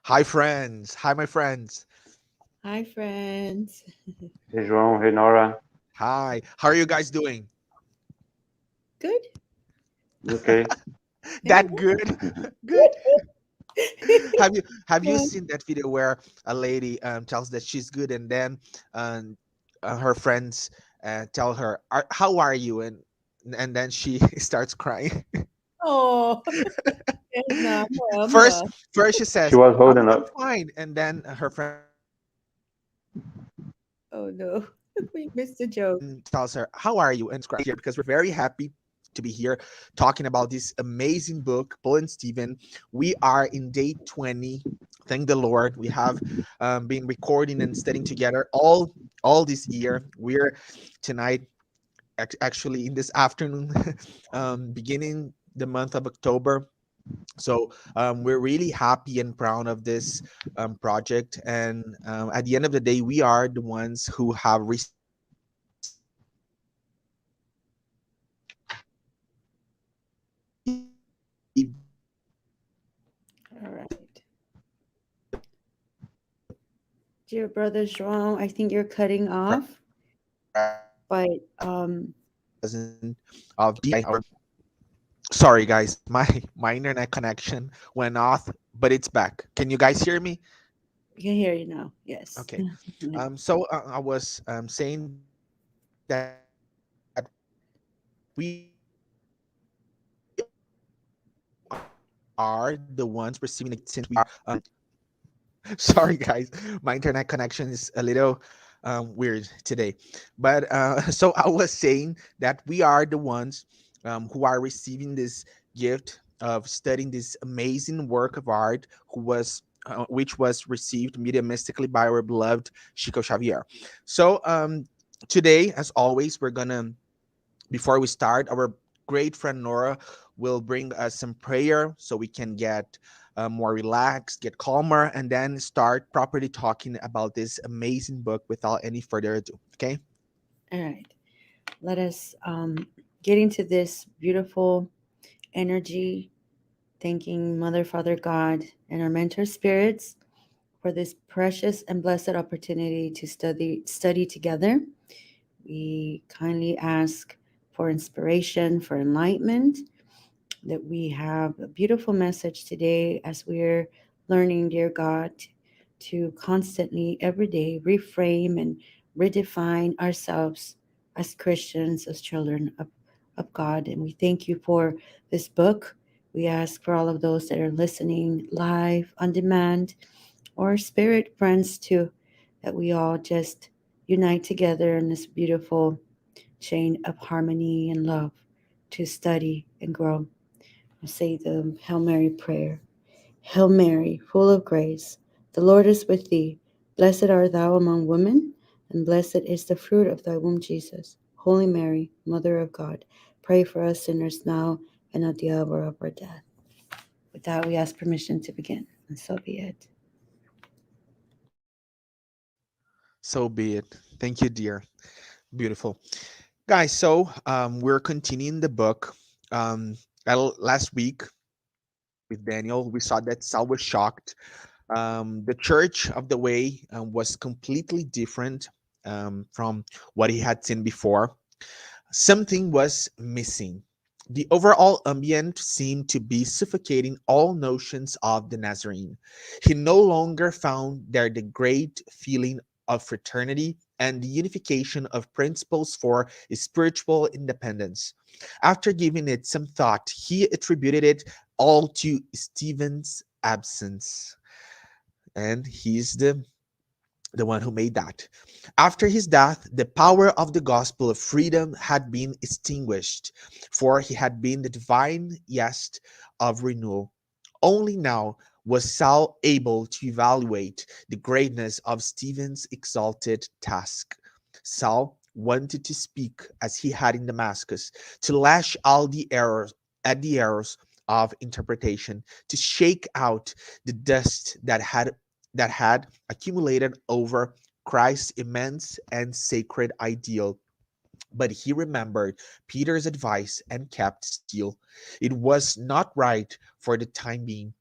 Hi, friends. Hi, my friends. Hi, friends. Hey João, hey Norah. Hi. How are you guys doing? Good. Okay. Yeah. That good? Good. Have you Yeah. seen that video where a lady tells that she's good, and then um, her friends tell her, "How are you?" and then she starts crying. Oh, yes, no, First, mama. first she She says, was "I'm holding I'm up. fine," and then her friend Oh no, we missed the tells joke. her, "How are you?" And describe here because we're very happy to be here talking about this amazing book, Paul and Stephen. We are in day 20. Thank the Lord. We have been recording and studying together all this year. We're tonight actually in this afternoon, beginning the month of October. So we're really happy and proud of this project. And at the end of the day, we are the ones who have received All right, dear brother João, I think you're cutting off, but of sorry guys, my internet connection went off, but it's back. Can you guys hear me? we can hear you now. Yes. Okay. So I was saying that we are the ones receiving it since we are sorry guys, my internet connection is a little weird today. But so I was saying that we are the ones who are receiving this gift of studying this amazing work of art, which was received mediumistically by our beloved Chico Xavier. So today, as always, we're gonna, before we start, our great friend Nora will bring us some prayer so we can get more relaxed, get calmer, and then start properly talking about this amazing book without any further ado. Okay? All right. Let us get into this beautiful energy, thanking Mother, Father, God, and our mentor spirits for this precious and blessed opportunity to study together. We kindly ask for inspiration, for enlightenment, that we have a beautiful message today as we're learning, dear God, to constantly, every day, reframe and redefine ourselves as Christians, as children of God. And we thank you for this book. We ask for all of those that are listening live, on demand, or spirit friends too, that we all just unite together in this beautiful chain of harmony and love to study and grow. I'll say the Hail Mary prayer. Hail Mary, full of grace, the Lord is with thee. Blessed art thou among women, and blessed is the fruit of thy womb, Jesus. Holy Mary, Mother of God, pray for us sinners now and at the hour of our death. With that, we ask permission to begin, and so be it. So be it. Thank you, dear. Beautiful. Guys, so we're continuing the book. Last week with Daniel, we saw that Saul was shocked. The Church of the Way was completely different from what he had seen before. Something was missing. The overall ambient seemed to be suffocating all notions of the Nazarene. He no longer found there the great feeling of fraternity and the unification of principles for spiritual independence. After giving it some thought, he attributed it all to Stephen's absence. And he's the one who made that. After his death, the power of the gospel of freedom had been extinguished, for he had been the divine jest of renewal. Only now was Saul able to evaluate the greatness of Stephen's exalted task. Saul wanted to speak as he had in Damascus, to lash all the errors at the errors of interpretation, to shake out the dust that had accumulated over Christ's immense and sacred ideal. But he remembered Peter's advice and kept still. It was not right for the time being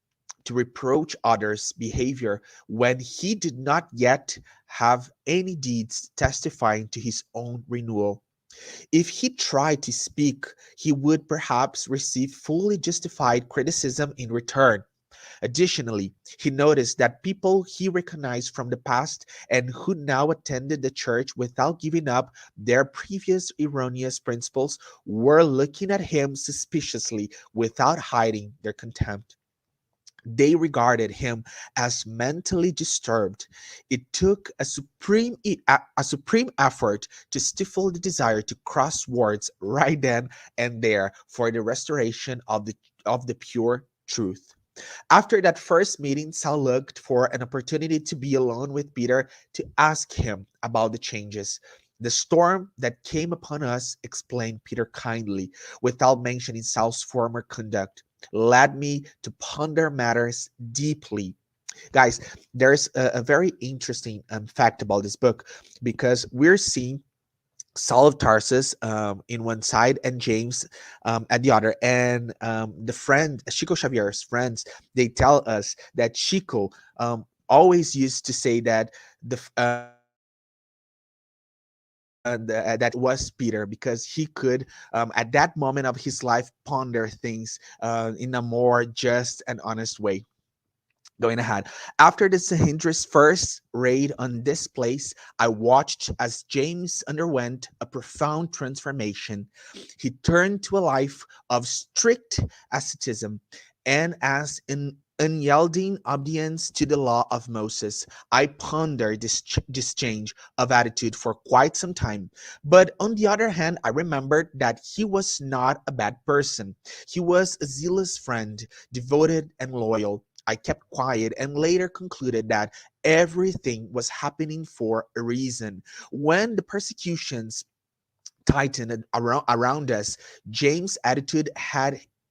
to reproach others' behavior when he did not yet have any deeds testifying to his own renewal. If he tried to speak, he would perhaps receive fully justified criticism in return. Additionally, he noticed that people he recognized from the past and who now attended the church without giving up their previous erroneous principles were looking at him suspiciously without hiding their contempt. They regarded him as mentally disturbed. It took a supreme effort to stifle the desire to cross swords right then and there for the restoration of the pure truth. After that first meeting, Sal looked for an opportunity to be alone with Peter to ask him about the changes. The storm that came upon us, explained Peter kindly, without mentioning Sal's former conduct, led me to ponder matters deeply. Guys, there's a very interesting fact about this book because we're seeing Saul of Tarsus in one side and James at the other. And the friend, Chico Xavier's friends, they tell us that Chico always used to say that that was Peter because he could, at that moment of his life, ponder things in a more just and honest way. Going ahead. After the Sahindra's first raid on this place, I watched as James underwent a profound transformation. He turned to a life of strict asceticism and as an unyielding obedience to the law of Moses. I pondered this change of attitude for quite some time. But on the other hand, I remembered that he was not a bad person. He was a zealous friend, devoted and loyal. I kept quiet and later concluded that everything was happening for a reason. When the persecutions tightened around us, James' attitude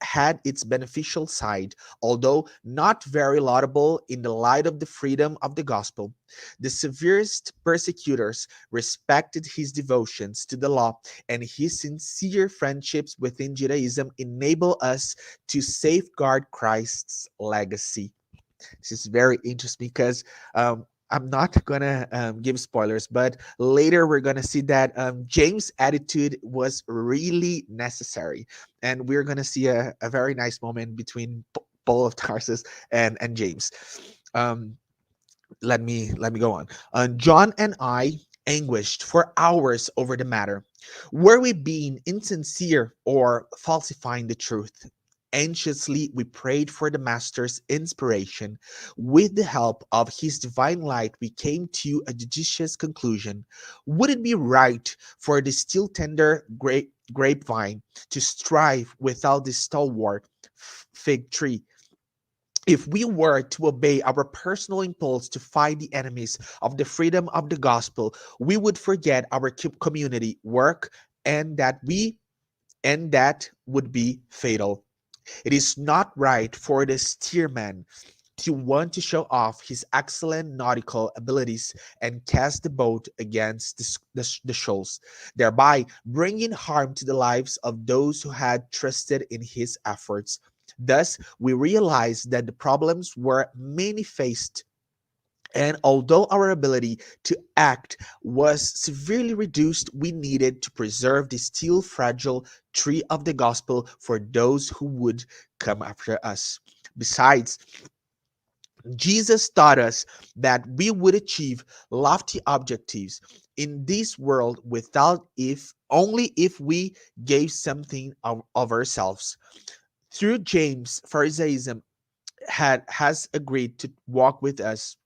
had its beneficial side, although not very laudable in the light of the freedom of the gospel. The severest persecutors respected his devotions to the law, and his sincere friendships within Judaism enable us to safeguard Christ's legacy. This is very interesting because I'm not gonna give spoilers, but later we're gonna see that James' attitude was really necessary, and we're gonna see a very nice moment between Paul of Tarsus and James. Um, let me go on. John and I anguished for hours over the matter. Were we being insincere or falsifying the truth? Anxiously, we prayed for the Master's inspiration. With the help of his divine light, we came to a judicious conclusion. Would it be right for the still tender grapevine to strive without the stalwart fig tree? If we were to obey our personal impulse to fight the enemies of the freedom of the gospel, we would forget our community work, and that would be fatal. It is not right for the steersman to want to show off his excellent nautical abilities and cast the boat against the shoals, thereby bringing harm to the lives of those who had trusted in his efforts. Thus, we realize that the problems were many faced, and although our ability to act was severely reduced, we needed to preserve the still fragile tree of the gospel for those who would come after us. Besides, Jesus taught us that we would achieve lofty objectives in this world without if only if we gave something of ourselves. Through James, Pharisaism has agreed to walk with us.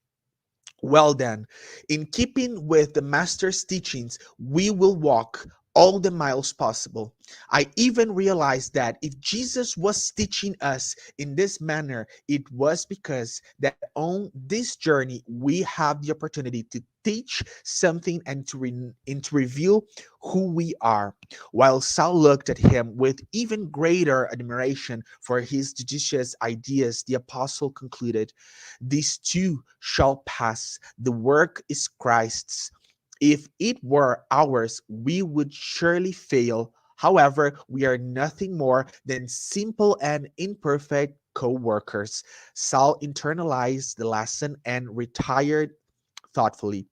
Well, then, in keeping with the Master's teachings, we will walk all the miles possible. I even realized that if Jesus was teaching us in this manner, it was because that on this journey we have the opportunity to teach something and to reveal who we are. While Saul looked at him with even greater admiration for his judicious ideas, the apostle concluded, "These too shall pass. The work is Christ's. If it were ours, we would surely fail. However, we are nothing more than simple and imperfect co-workers. Saul internalized the lesson and retired thoughtfully.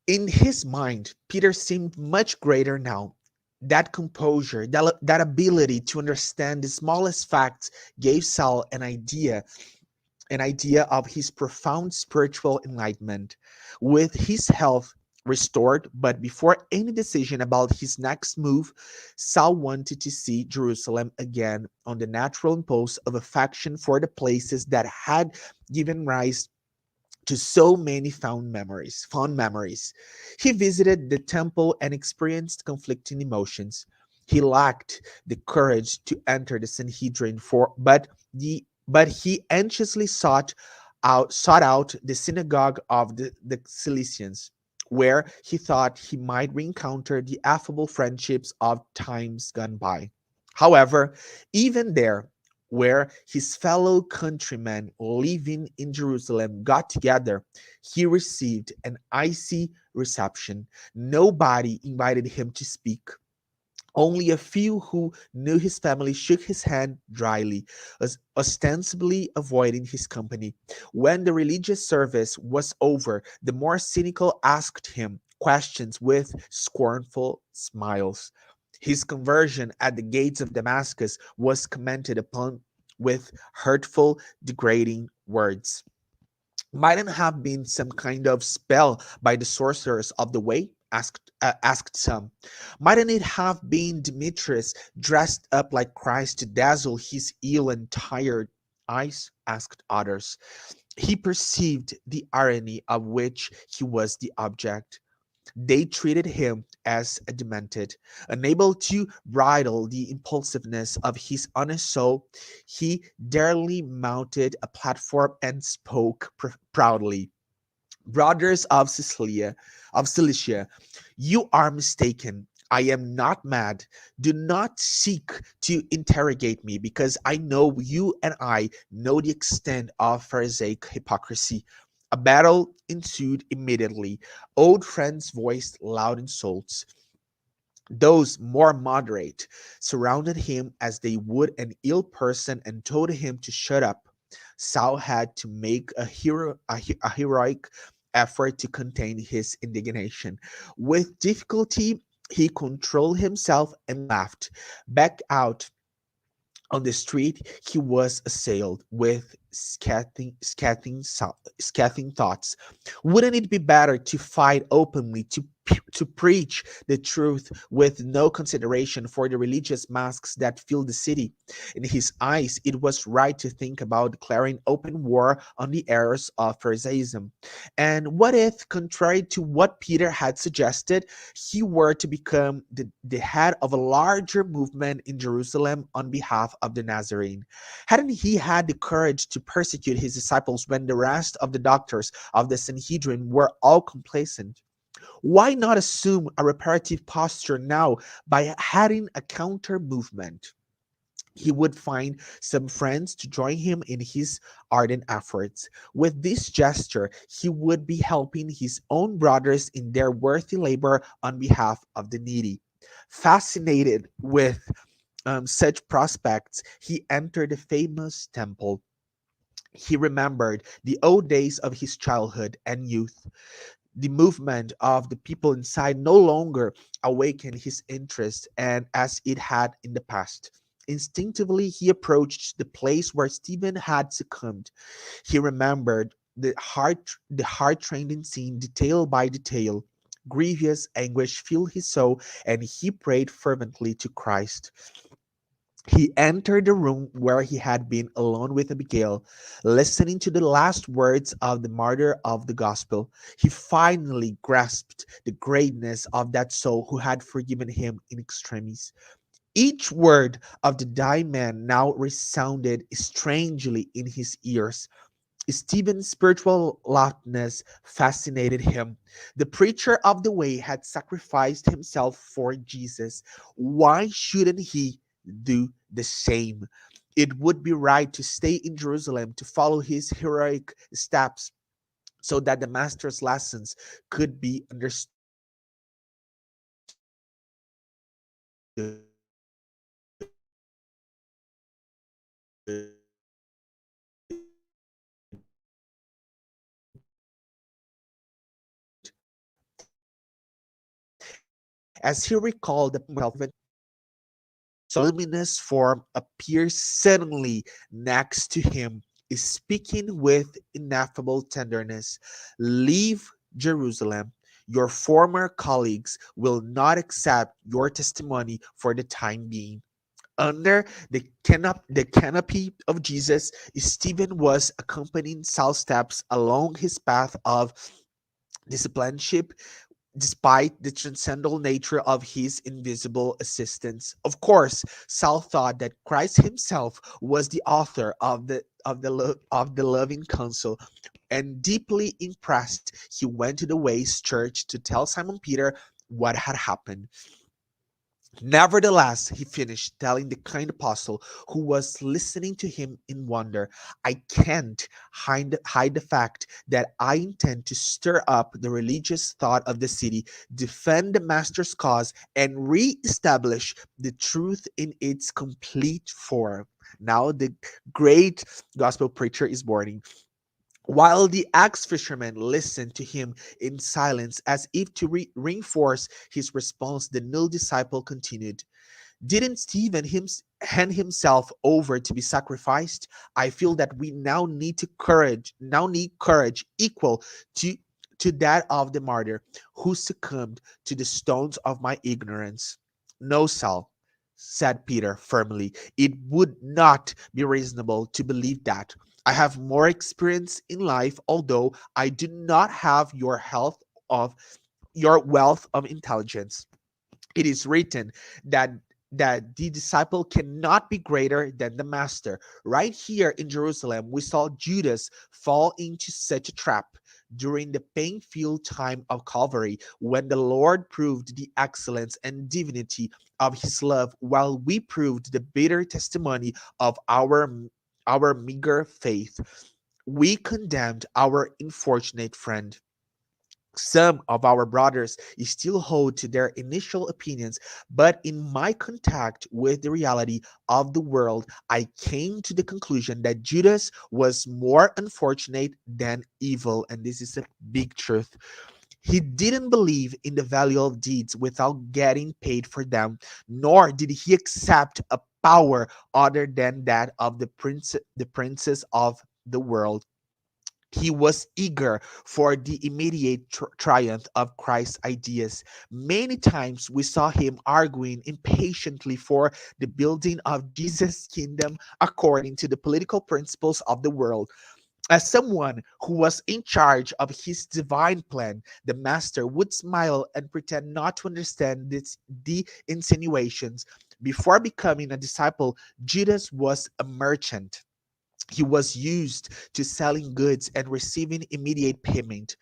In his mind, Peter seemed much greater now. That composure, that ability to understand the smallest facts gave Saul an idea of his profound spiritual enlightenment. With his health restored, but before any decision about his next move, Saul wanted to see Jerusalem again on the natural impulse of affection for the places that had given rise to so many fond memories. He visited the temple and experienced conflicting emotions. He lacked the courage to enter the Sanhedrin but he anxiously sought out the synagogue of the Cilicians, where he thought he might reencounter the affable friendships of times gone by. However, even there, where his fellow countrymen living in Jerusalem got together, he received an icy reception. Nobody invited him to speak. Only a few who knew his family shook his hand dryly, ostensibly avoiding his company. When the religious service was over, the more cynical asked him questions with scornful smiles. His conversion at the gates of Damascus was commented upon with hurtful, degrading words. Mightn't have been some kind of spell by the sorcerers of the way? Asked some. Mightn't it have been Demetrius dressed up like Christ to dazzle his ill and tired eyes? Asked others. He perceived the irony of which he was the object. They treated him as a demented. Unable to bridle the impulsiveness of his honest soul, he daringly mounted a platform and spoke proudly. Brothers of Cilicia, you are mistaken. I am not mad. Do not seek to interrogate me, because I know you and I know the extent of Pharisaic hypocrisy. A battle ensued immediately. Old friends voiced loud insults. Those more moderate surrounded him as they would an ill person and told him to shut up. Saul had to make a heroic effort to contain his indignation. With difficulty, he controlled himself and laughed. Back out on the street, he was assailed with scathing thoughts. Wouldn't it be better to fight openly, to preach the truth with no consideration for the religious masks that fill the city? In his eyes, it was right to think about declaring open war on the errors of Pharisaism. And what if, contrary to what Peter had suggested, he were to become the head of a larger movement in Jerusalem on behalf of the Nazarene? Hadn't he had the courage to persecute his disciples when the rest of the doctors of the Sanhedrin were all complacent? Why not assume a reparative posture now by heading a counter movement? He would find some friends to join him in his ardent efforts. With this gesture, he would be helping his own brothers in their worthy labor on behalf of the needy. Fascinated with such prospects, he entered the famous temple. He remembered the old days of his childhood and youth. The movement of the people inside no longer awakened his interest and as it had in the past. Instinctively, he approached the place where Stephen had succumbed. He remembered the heart-rending scene detail by detail. Grievous anguish filled his soul, and he prayed fervently to Christ. He entered the room where he had been alone with Abigail, listening to the last words of the martyr of the gospel. He finally grasped the greatness of that soul who had forgiven him in extremis. Each word of the dying man now resounded strangely in his ears. Stephen's spiritual loudness fascinated him. The preacher of the way had sacrificed himself for Jesus. Why shouldn't he do the same? It would be right to stay in Jerusalem to follow his heroic steps so that the master's lessons could be understood and applied in the lives of the people. as he recalled the so luminous form appears suddenly next to him, speaking with ineffable tenderness. Leave Jerusalem. Your former colleagues will not accept your testimony for the time being. Under the canopy of Jesus, Stephen was accompanying Saul's steps along his path of discipleship despite the transcendental nature of his invisible assistance. Of course, Saul thought that Christ himself was the author of the loving counsel, and deeply impressed, he went to the Ways Church to tell Simon Peter what had happened. Nevertheless, he finished, telling the kind apostle who was listening to him in wonder, I can't hide the fact that I intend to stir up the religious thought of the city, defend the master's cause, and re-establish the truth in its complete form. Now, the great gospel preacher is born. While the ex fisherman listened to him in silence as if to reinforce his response, the new disciple continued. Didn't Stephen hand himself over to be sacrificed? I feel that we now need courage equal to that of the martyr who succumbed to the stones of my ignorance. No, Saul, said Peter firmly. It would not be reasonable to believe that. I have more experience in life, although I do not have of your wealth of intelligence. It is written that the disciple cannot be greater than the master. Right here in Jerusalem, we saw Judas fall into such a trap during the pain-filled time of Calvary, when the Lord proved the excellence and divinity of his love, while we proved the bitter testimony of our meager faith. We condemned our unfortunate friend. Some of our brothers still hold to their initial opinions, but in my contact with the reality of the world, I came to the conclusion that Judas was more unfortunate than evil, and this is a big truth. He didn't believe in the value of deeds without getting paid for them, nor did he accept a power other than that of the princes of the world. He was eager for the immediate triumph of Christ's ideas. Many times we saw him arguing impatiently for the building of Jesus' kingdom according to the political principles of the world. As someone who was in charge of his divine plan, the master would smile and pretend not to understand the insinuations. Before becoming a disciple, Judas was a merchant. He was used to selling goods and receiving immediate payment.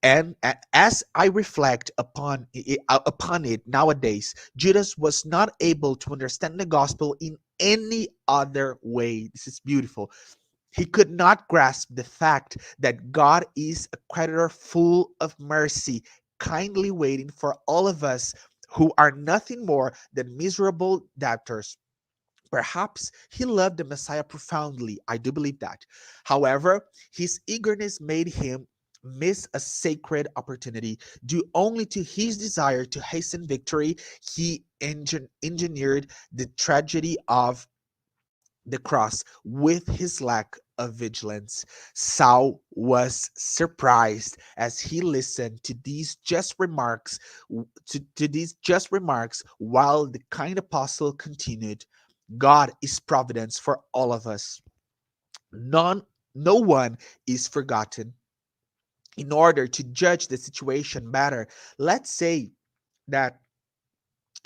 And as I reflect upon it nowadays, Judas was not able to understand the gospel in any other way. This is beautiful. He could not grasp the fact that God is a creditor full of mercy, kindly waiting for all of us who are nothing more than miserable debtors. Perhaps he loved the Messiah profoundly. I do believe that. However, his eagerness made him miss a sacred opportunity. Due only to his desire to hasten victory, he engineered the tragedy of the cross with his lack of vigilance. Saul was surprised as he listened to these just remarks while the kind apostle continued. God is providence for all of us. None no one is forgotten. In order to judge the situation better, let's say that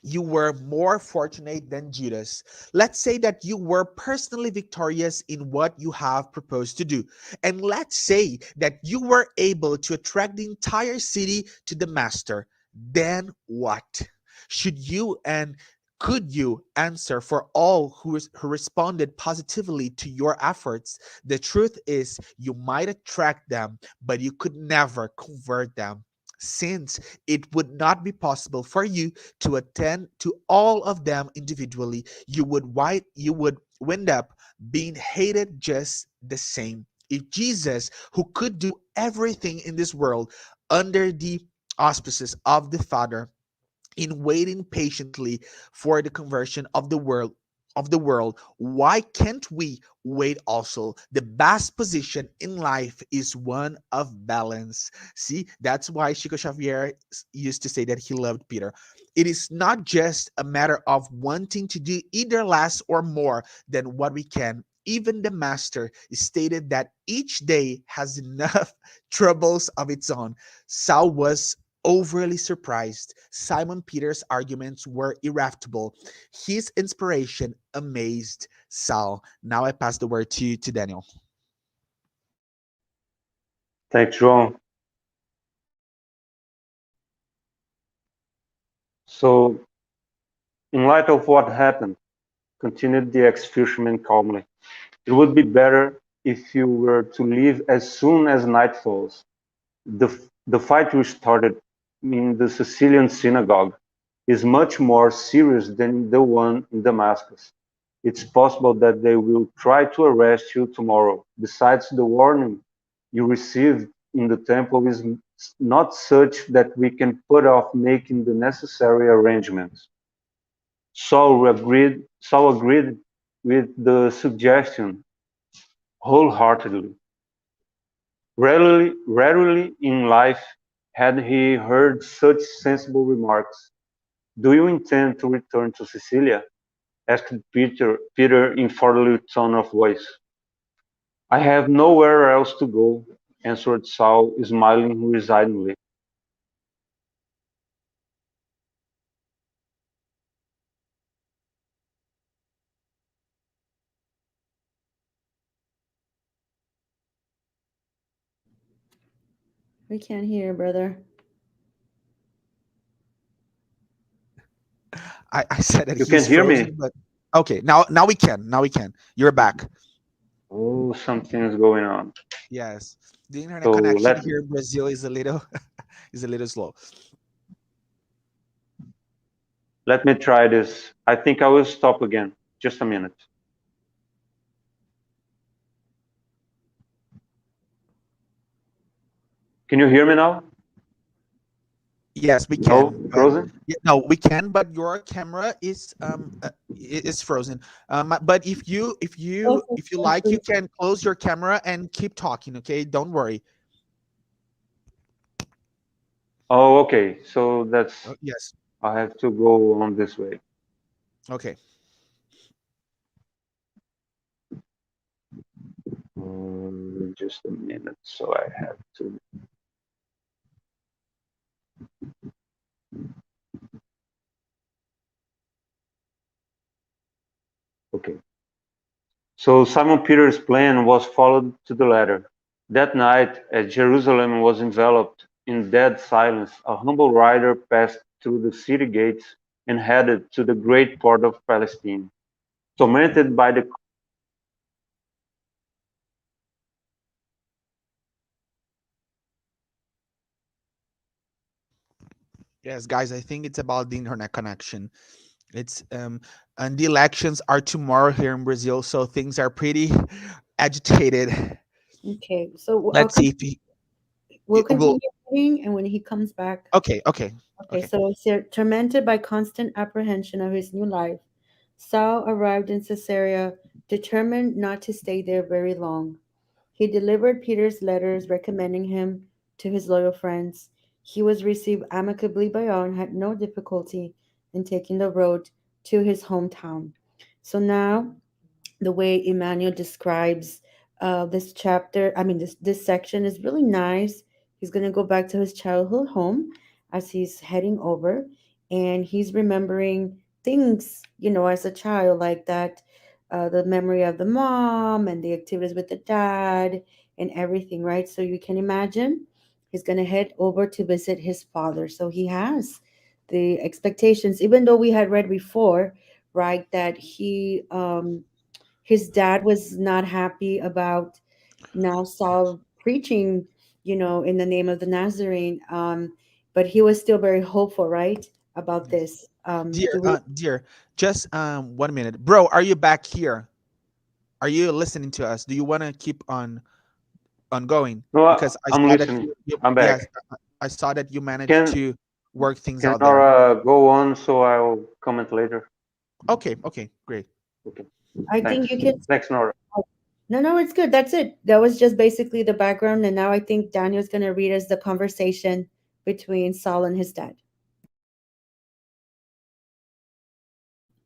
you were more fortunate than Judas. Let's say that you were personally victorious in what you have proposed to do. And let's say that you were able to attract the entire city to the master. Then what? Should you and could you answer for all who responded positively to your efforts? The truth is, you might attract them, but you could never convert them, since it would not be possible for you to attend to all of them individually. You would wind up being hated just the same. If Jesus, who could do everything in this world under the auspices of the Father, in waiting patiently for the conversion of the world, why can't we wait also? The best position in life is one of balance. See, that's why Chico Xavier used to say that he loved Peter. It is not just a matter of wanting to do either less or more than what we can. Even the master stated that each day has enough troubles of its own. Saul was overly surprised. Simon Peter's arguments were irrefutable. His inspiration amazed Saul. Now I pass the word to Daniel. Thanks, João. So, in light of what happened, continued the ex-fisherman calmly, it would be better if you were to leave as soon as night falls. The fight you started in the Sicilian synagogue is much more serious than the one in Damascus. It's possible that they will try to arrest you tomorrow. Besides, the warning you received in the temple is not such that we can put off making the necessary arrangements. Saul agreed with the suggestion wholeheartedly. Rarely in life had he heard such sensible remarks. "Do you intend to return to Sicilia?" asked Peter in fatherly tone of voice. "I have nowhere else to go," answered Saul, smiling resignedly. We can't hear, brother. I said that You can he's hear me? frozen, but okay, now we can. Now we can. You're back. Oh, something's going on. Yes. The internet So connection let here in Brazil is a little is a little slow. let me try this. I think I will stop again. Just a minute. Can you hear me now? Yes, we No, can, but frozen? yeah, no, we can, but your camera is frozen. But if you like, you can close your camera and keep talking. Okay, don't worry. Oh, okay. So that's Yes. I have to go on this way. Okay. Just a minute. So I have to. Okay. So Simon Peter's plan was followed to the letter. That night, as Jerusalem was enveloped in dead silence, a humble rider passed through the city gates and headed to the great port of Palestine. Tormented by the Yes, guys, I think it's about the internet connection. It's and the elections are tomorrow here in Brazil, so things are pretty agitated. Okay, so Let's see if he we'll it will. continue reading, and when he comes back. Okay, okay, Okay, okay. so tormented by constant apprehension of his new life, Saul arrived in Caesarea, determined not to stay there very long. He delivered Peter's letters recommending him to his loyal friends. He was received amicably by all and had no difficulty in taking the road to his hometown. So now the way Emmanuel describes this chapter, I mean, this section is really nice. He's going to go back to his childhood home as he's heading over, and he's remembering things, as a child, like that, the memory of the mom and the activities with the dad and everything, right? So you can imagine he's going to head over to visit his father. So he has the expectations, even though we had read before, right, that his dad was not happy about now Saul preaching, in the name of the Nazarene. But he was still very hopeful, right, about Yes. this. Dear, Do we? dear, just 1 minute, bro. Are you back here? Are you listening to us? Do you want to keep on going? No, Because I I'm saw that listening. you I'm yes, back. I saw that you managed Can to work things can out there. Nora go on so I'll comment later? Okay, okay, great. Okay. I think Thanks. you can. Thanks, Nora. No, no, it's good. That's it. That was just basically the background. And now I think Daniel's going to read us the conversation between Saul and his dad,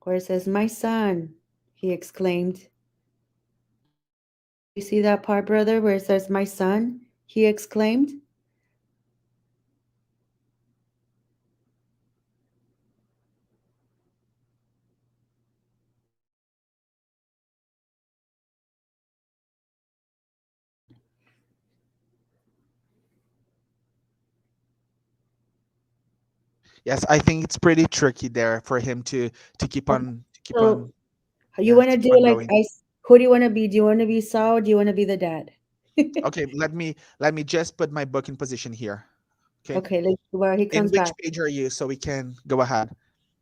where it says, "My son," he exclaimed. You see that part, brother, where it says, "My son," he exclaimed? Yes, I think it's pretty tricky there for him Okay. to keep So on you yeah want to to keep do on like going. who do you want to be? Do you want to be Saul or do you want to be the dad? Okay, let me just put my book in position here. Okay, Okay, well, he in comes which back. page are you so we can go ahead?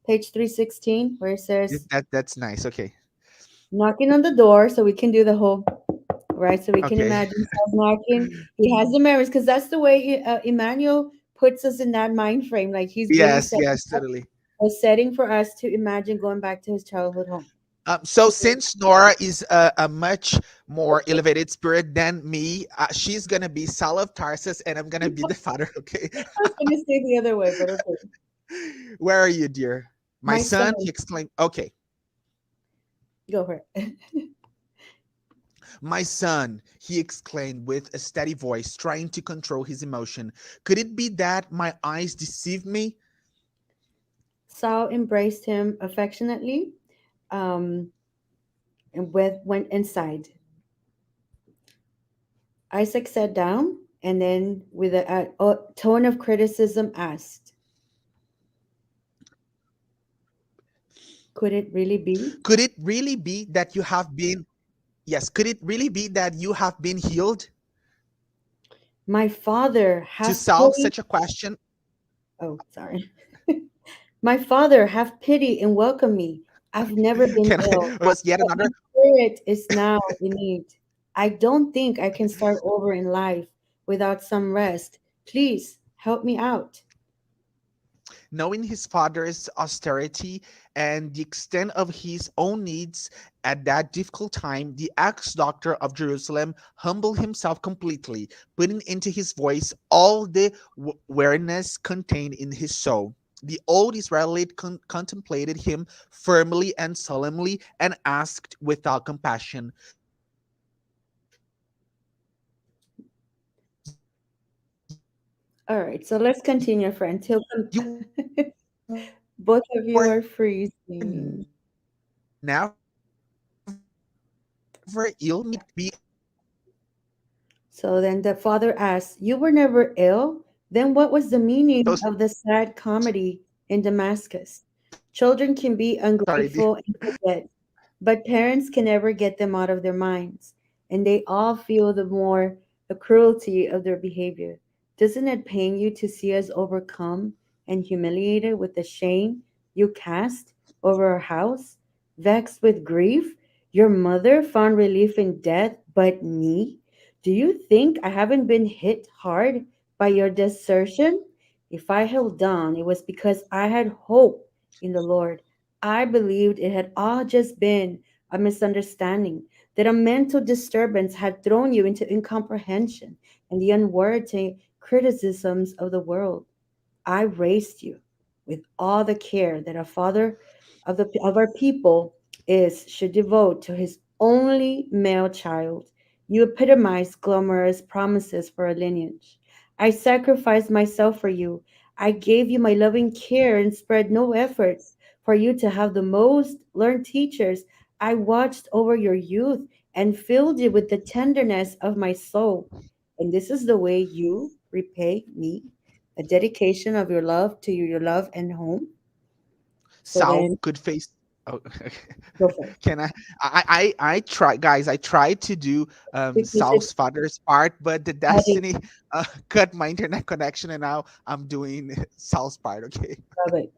Page 316, where it says, That's nice. Okay, knocking on the door, so we can do the whole, right? So we can okay. imagine Saul's knocking. He has the memories because that's the way Emmanuel puts us in that mind frame. Like he's really Yes, setting yes, totally. a setting for us to imagine going back to his childhood home. So since Nora is a much more elevated spirit than me, she's gonna be Saul of Tarsus, and I'm gonna be the father. Okay, I was going to say the other way, but okay. where are you, dear? My My son, son, he exclaimed. Okay, go for it. my son, he exclaimed with a steady voice, trying to control his emotion. Could it be that my eyes deceived me? Saul embraced him affectionately, um, and went inside. Isaac sat down and then, with a tone of criticism, asked, "Could it really be? Could it really be that you have been? Yes. Could it really be that you have been healed? My father To have solve pity." such a question, Oh, sorry. "My father have pity and welcome me. I've never been can ill, I was yet but my another spirit is now in need. I don't think I can start over in life without some rest. Please help me out." knowing his father's austerity and the extent of his own needs at that difficult time, the ex doctor of Jerusalem humbled himself completely, putting into his voice all the weariness contained in his soul. The old Israelite contemplated him firmly and solemnly and asked without compassion, All right, so let's continue, friends. You Both of were you are freezing. never ill? Be So then the father asks, "You were never ill? Then what was the so meaning of the sad comedy in Damascus? Children can be sorry. ungrateful and forget, but parents can never get them out of their minds, and they all feel the cruelty of their behavior. Doesn't it pain you to see us overcome and humiliated with the shame you cast over our house? Vexed with grief, your mother found relief in death, but me? Do you think I haven't been hit hard by your desertion? If I held on, it was because I had hope in the Lord. I believed it had all just been a misunderstanding, that a mental disturbance had thrown you into incomprehension and the unwarranted criticisms of the world. I raised you with all the care that a father of our people is should devote to his only male child. You epitomize glamorous promises for a lineage. I sacrificed myself for you. I gave you my loving care and spread no efforts for you to have the most learned teachers. I watched over your youth and filled you with the tenderness of my soul. And this is the way you repay me, a dedication of your love to your love and home. So Sal then could face. Oh, go for it. can I try, guys. I tried to do Sal's 66, father's part, but the Hadi, destiny cut my internet connection, and now I'm doing Sal's part. Okay. love it.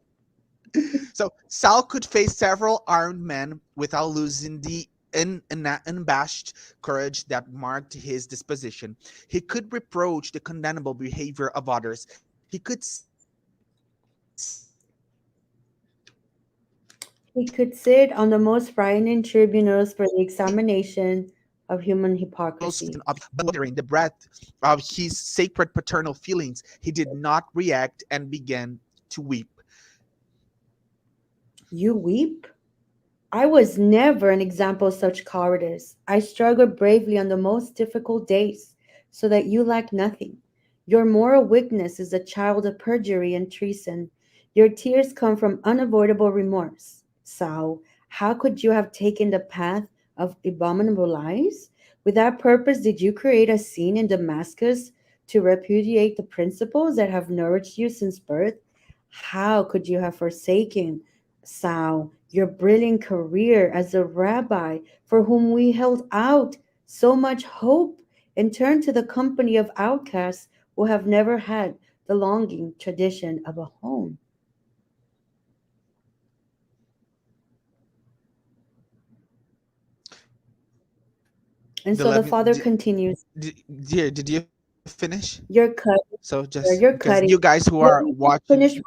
So Sal could face several armed men without losing the an unabashed courage that marked his disposition. He could reproach the condemnable behavior of others. He could sit on the most frightening tribunals for the examination of He human could sit on the hypocrisy. most frightening He could tribunals for stand the uttering the examination breath of human of his hypocrisy. sacred paternal feelings. He did not react and began to weep. You weep? I was never an example of such cowardice. I struggled bravely on the most difficult days, so that you lack nothing. Your moral weakness is a child of perjury and treason. Your tears come from unavoidable remorse. So, how could you have taken the path of abominable lies? With that purpose, did you create a scene in Damascus to repudiate the principles that have nourished you since birth? How could you have forsaken Sao, your brilliant career as a rabbi for whom we held out so much hope, and turn to the company of outcasts who have never had the longing tradition of a home? And so the Beloved, father continues, dear, did you finish? you're So cutting, just because you're you guys cutting. who are Let me watching, finish.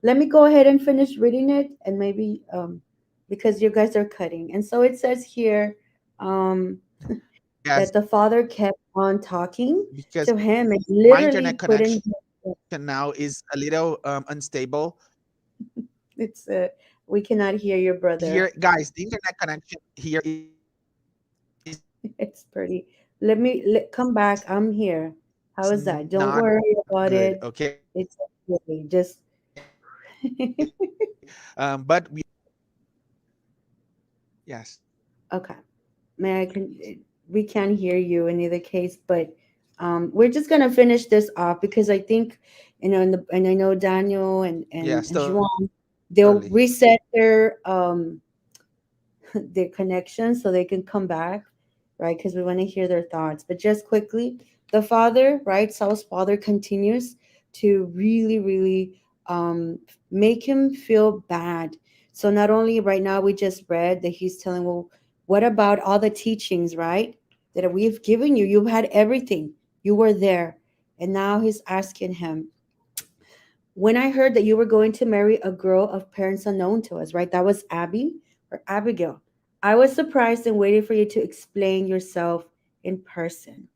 Let me go ahead and finish reading it, and maybe because you guys are cutting. And so it says here, um, yes, that the father kept on talking because to him and my internet literally putting connection now is a little unstable. it's we cannot hear your brother. Here, guys, the internet connection here is It's pretty. Come back. I'm here. How is that? Don't not worry about good. it. Okay, It's okay. Just but yes, okay. May I can we can hear you in either case, but we're just gonna finish this off because I think and I know Daniel yeah, and still Juan, early. they'll reset their connection so they can come back, right? Because we want to hear their thoughts. But just quickly, the father, right? Saul's father continues to really, really make him feel bad. So not only right now we just read that he's telling, well, what about all the teachings, right? That we've given you. You've had everything. You were there. And now he's asking him, when I heard that you were going to marry a girl of parents unknown to us, right? That was Abby or Abigail. I was surprised and waited for you to explain yourself in person,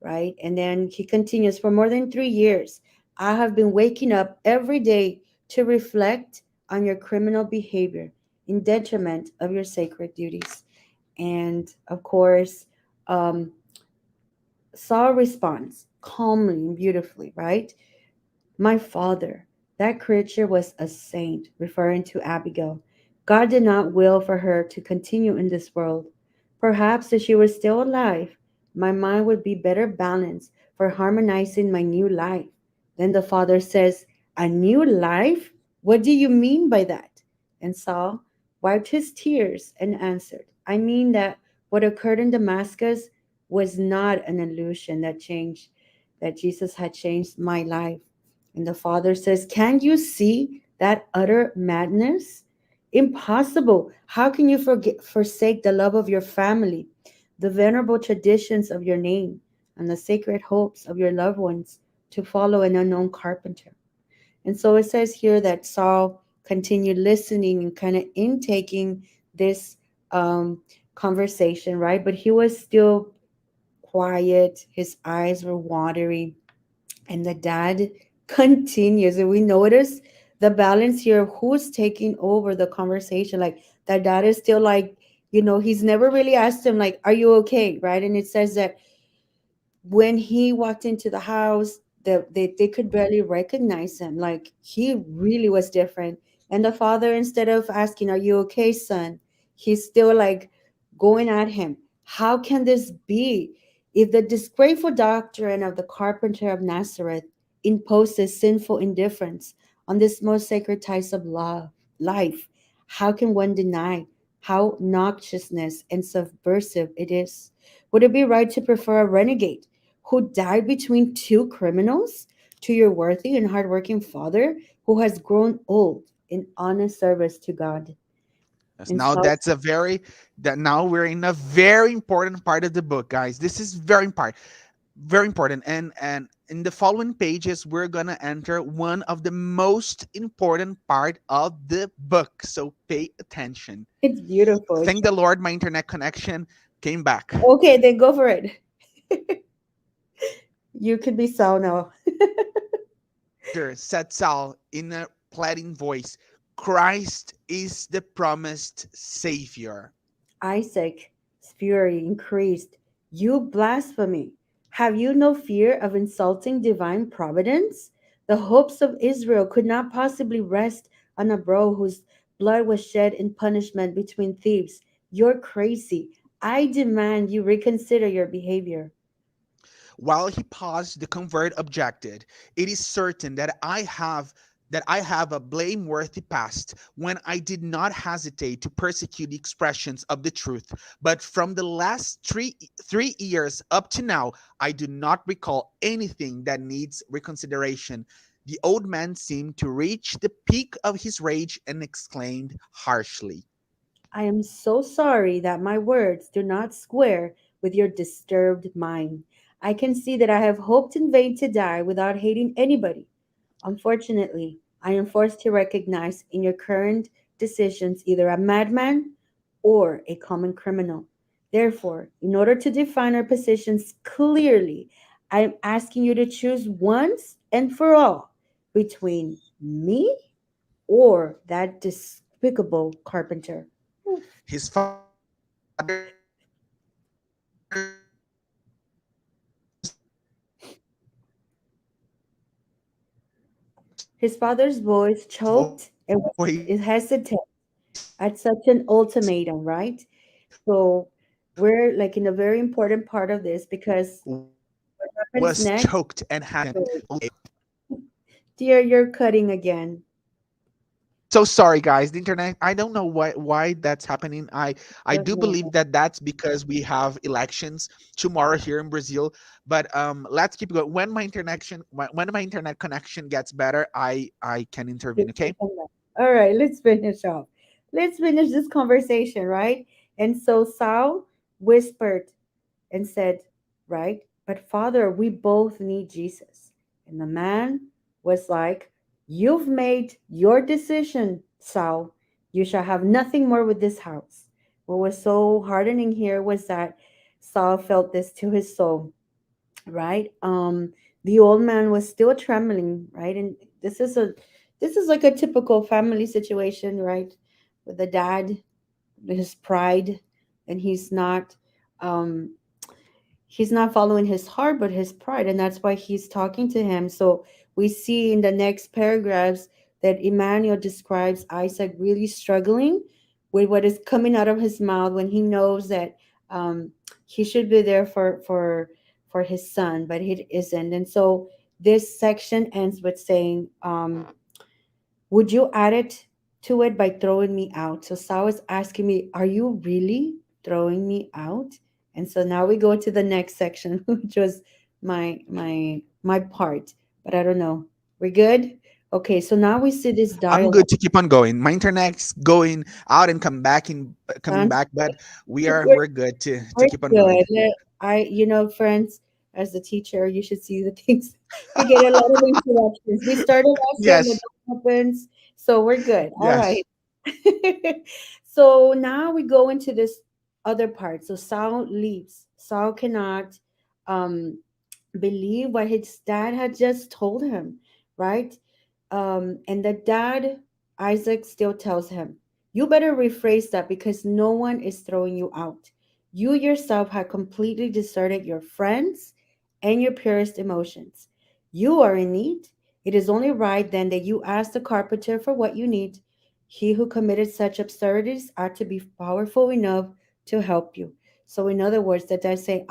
right? And then he continues, for more than 3 years, I have been waking up every day to reflect on your criminal behavior in detriment of your sacred duties. And of course, um, Saul responds calmly and beautifully, right? My father, that creature was a saint, referring to Abigail. God did not will for her to continue in this world. Perhaps if she were still alive, my mind would be better balanced for harmonizing my new life. Then the father says, a new life? What do you mean by that? And Saul wiped his tears and answered, I mean that what occurred in Damascus was not an illusion that Jesus had changed my life. And the father says, can you see that utter madness? Impossible. How can you forsake the love of your family, the venerable traditions of your name, and the sacred hopes of your loved ones to follow an unknown carpenter? And so it says here that Saul continued listening and kind of intaking this conversation, right? But he was still quiet. His eyes were watery, and the dad continues, and we notice the balance here of who's taking over the conversation. Like the dad is still like, he's never really asked him, like, are you okay? Right. And it says that when he walked into the house, they could barely recognize him. Like he really was different. And the father, instead of asking, are you okay, son? He's still like going at him. How can this be? If the disgraceful doctrine of the carpenter of Nazareth imposes sinful indifference on this most sacred ties of love, life, how can one deny how noxiousness and subversive it is? Would it be right to prefer a renegade who died between two criminals to your worthy and hardworking father who has grown old in honest service to God? Yes, And now so that's a very that now we're in a very important part of the book, guys. This is very important, and in the following pages we're gonna enter one of the most important part of the book. So pay attention. it's beautiful. Thank the Lord, my internet connection came back. Okay, then go for it. You could be so now. Sure, said Sal in a pleading voice. Christ is the promised Savior. Isaac's fury increased. You blasphemy! Have you no fear of insulting divine providence? The hopes of Israel could not possibly rest on a bro whose blood was shed in punishment between thieves. You're crazy. I demand you reconsider your behavior. While he paused, the convert objected, "It is certain that I have a blameworthy past when I did not hesitate to persecute the expressions of the truth. But from the last three years up to now, I do not recall anything that needs reconsideration." The old man seemed to reach the peak of his rage and exclaimed harshly, I am so sorry that my words do not square with your disturbed mind. I can see that I have hoped in vain to die without hating anybody. Unfortunately, I am forced to recognize in your current decisions either a madman or a common criminal. Therefore, in order to define our positions clearly, I am asking you to choose once and for all between me or that despicable carpenter. his father's His father's voice choked and was voice hesitant at such an ultimatum, right? So we're like in a very important part of this because what was happens choked next? and hesitant. So, dear, you're cutting again. So sorry, guys. The internet. I don't know why that's happening. I Don't do know. believe that that's because we have elections tomorrow here in Brazil. But let's keep going. When my internet connection gets better, I can intervene. Okay. All right, let's finish off. Let's finish this conversation, right? And so Saul whispered and said, right? But Father, we both need Jesus. And the man was like, you've made your decision, Saul. You shall have nothing more with this house. What was so hardening here was that Saul felt this to his soul, right? The old man was still trembling, right? And this is like a typical family situation, right? With the dad, his pride, and um he's not following his heart but his pride, and that's why he's talking to him. So we see in the next paragraphs that Emmanuel describes Isaac really struggling with what is coming out of his mouth when he knows that um, he should be there for his son, but he isn't. And so this section ends with saying, would you add it to it by throwing me out? So Saul is asking me, are you really throwing me out? And so now we go to the next section, which was my part. But I don't know. We're good? Okay, so now we see this I'm dialogue. good to keep on going. My internet's going out and coming And back, but we're, we're good to we're keep on going. good. Friends, as the teacher, you should see the things. We get a lot of interruptions. We start a lesson, Yes. it happens. So we're good. All Yes. right. So now we go into this other part. So Saul leaves. Saul cannot um, believe what his dad had just told him, right? And the dad, Isaac, still tells him, you better rephrase that because no one is throwing you out. You yourself have completely deserted your friends and your purest emotions. You are in need. It is only right then that you ask the carpenter for what you need. He who committed such absurdities ought to be powerful enough to help you. So, in other words, that I say,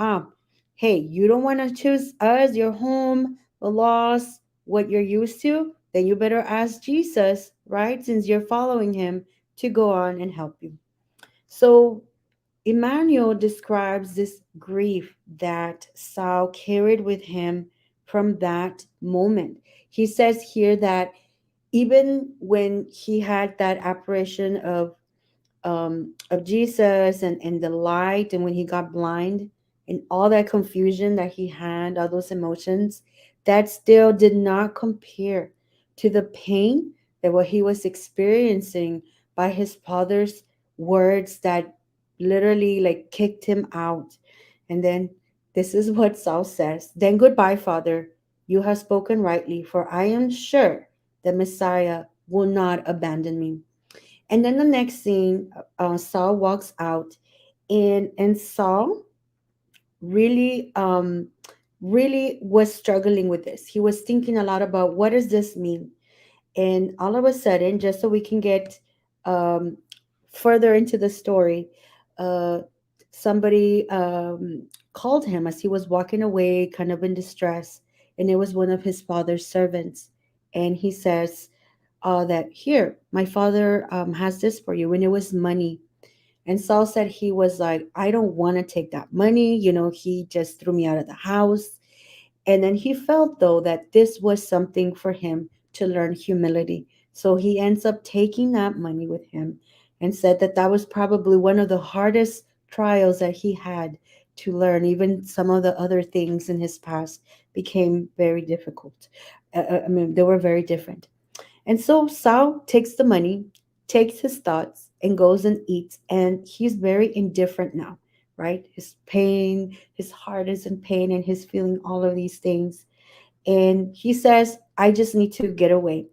hey, you don't want to choose us, your home, the laws, what you're used to, then you better ask Jesus, right? Since you're following him to go on and help you. So Emmanuel describes this grief that Saul carried with him from that moment. He says here that even when he had that apparition of of Jesus, and the light, and when he got blind, and all that confusion that he had, all those emotions, that still did not compare to the pain that what he was experiencing by his father's words that literally like kicked him out. And then this is what Saul says: "Then goodbye, father. You have spoken rightly, for I am sure the Messiah will not abandon me." And then the next scene, Saul walks out, and Saul really, really was struggling with this. He was thinking a lot about what does this mean, and all of a sudden, just so we can get um, further into the story, uh, somebody called him as he was walking away, kind of in distress, and it was one of his father's servants, and he says that here, my father has this for you, and it was money. And Saul said he was like, I don't want to take that money. He just threw me out of the house. And then he felt, though, that this was something for him to learn humility. So he ends up taking that money with him and said that that was probably one of the hardest trials that he had to learn. Even some of the other things in his past became very difficult. I mean, they were very different. And so Saul takes the money, takes his thoughts, and goes and eats. And he's very indifferent now, right? His pain, his heart is in pain, and he's feeling all of these things. And he says, I just need to get away.